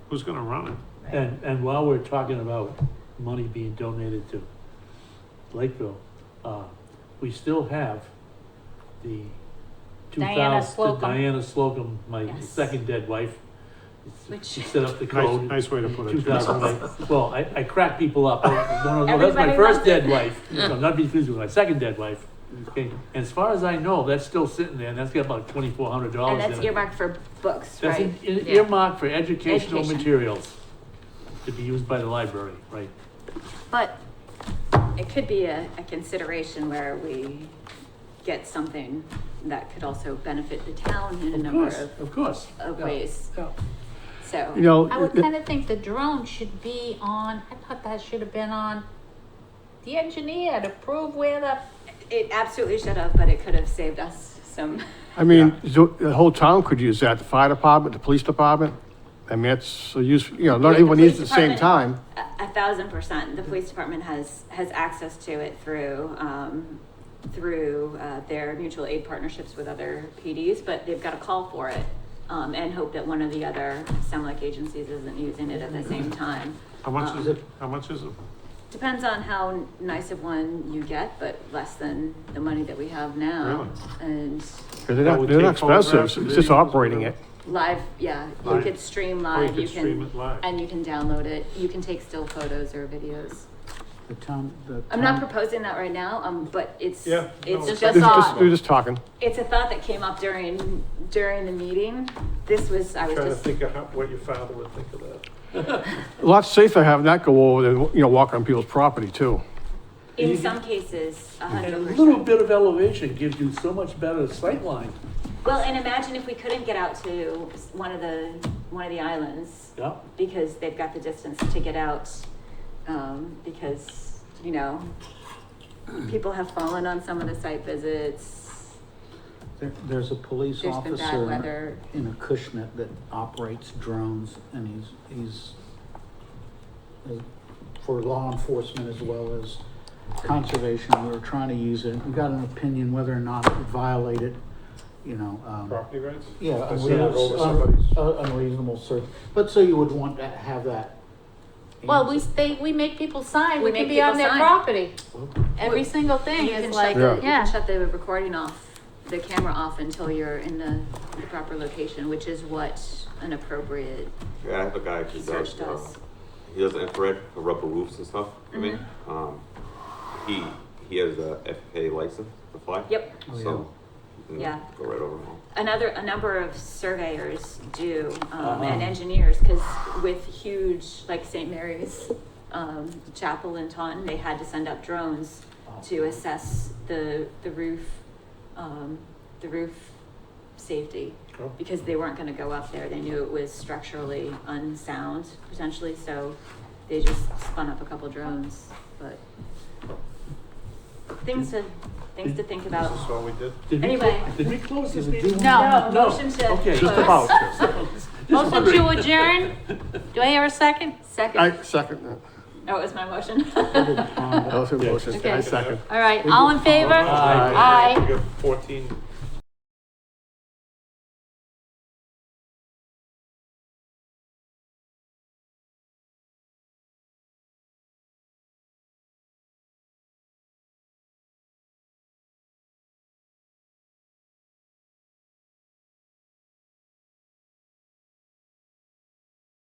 Who's gonna run it? And while we're talking about money being donated to Lakeville, we still have the Diana Slocum. Diana Slocum, my Yes. second dead wife. Which- She set up the code. Nice way to put it. 2008. Well, I crack people up. No, that's my Everybody first loves it. dead wife. No, not be confused with my second dead wife. Okay, and as far as I know, that's still sitting there, and that's got about $2,400 And in that's it. earmarked for books, That's right? earmarked for educational Education. materials to be used by the library, right? But it could be a consideration where we get something that could also benefit the town in a number Of course. of Yeah, ways. yeah. So. You know, I would kind of think the drone should be on, I thought that should have been on the engineer to prove where the, It absolutely should have, but it could have saved us some. I mean, the whole town could use that, the fire department, the police department. I mean, it's a use, you know, not The everyone needs it at police the same department- time. 1,000%. The police department has access to it through their mutual aid partnerships with other PDs, but they've got to call for it and hope that one of the other SEMLEC agencies isn't using it at the same time. How much is it? How much is it? Depends on how nice of one you get, but less than the money that we have now. Really? And They're That not, would they're not take photographs expensive, and it's just videos, operating whatever. it. live, yeah, you Live. could stream Or you live, could you stream can, it live. and you can download it. You can take still photos or videos. The I'm not town- proposing that right now, but it's, Yeah, no, it's it's just They're a just, they're just talking. it's a thought that came up during the meeting. This was, I was Trying to just, think of what your father would think of that. A lot safer having that go over than, you know, walk on people's property too. in some cases, And a 100%. little bit of elevation gives you so much better sight line. Well, and imagine if we couldn't get out to one of the islands Yeah. because they've got the distance to get out, because, you know, people have fallen on some of the site visits. There's a police There's been bad officer weather. in Acushnet that operates drones, and he's for law enforcement as well as conservation. We were trying to use it. We got an opinion whether or not it would violate it, you know. Property rights? Yeah, To send it over somebody's. unreasonable search. But so you would want to have that. well, we make people sign, we We can make be on people their sign. property. Every single thing You can is shut like, the, Yeah. you yeah. can shut the recording off, the camera off until you're in the proper location, which is what an appropriate Yeah, I have a guy who search does, does. he does infrared for rubber roofs and stuff, I mean, he has a FAA license to fly. Yep. Oh, yeah. So and Yeah. go right over them all. A number of surveyors do, and engineers, because with huge, like St. Mary's, Chapel in Taunton, they had to send up drones to assess the roof safety, Oh. because they weren't gonna go up there. They knew it was structurally unsound potentially, so they just spun up a couple drones, but things to think about. This is what we did. Did we Anyway. Did we close this meeting? No. No, motion to Okay. Just close. about. Motion to adjourn? Do I hear a second? Second. I second that. Oh, it was my motion. That was a motion. Okay. I second. All right, all in favor? Aye. Aye. We got 14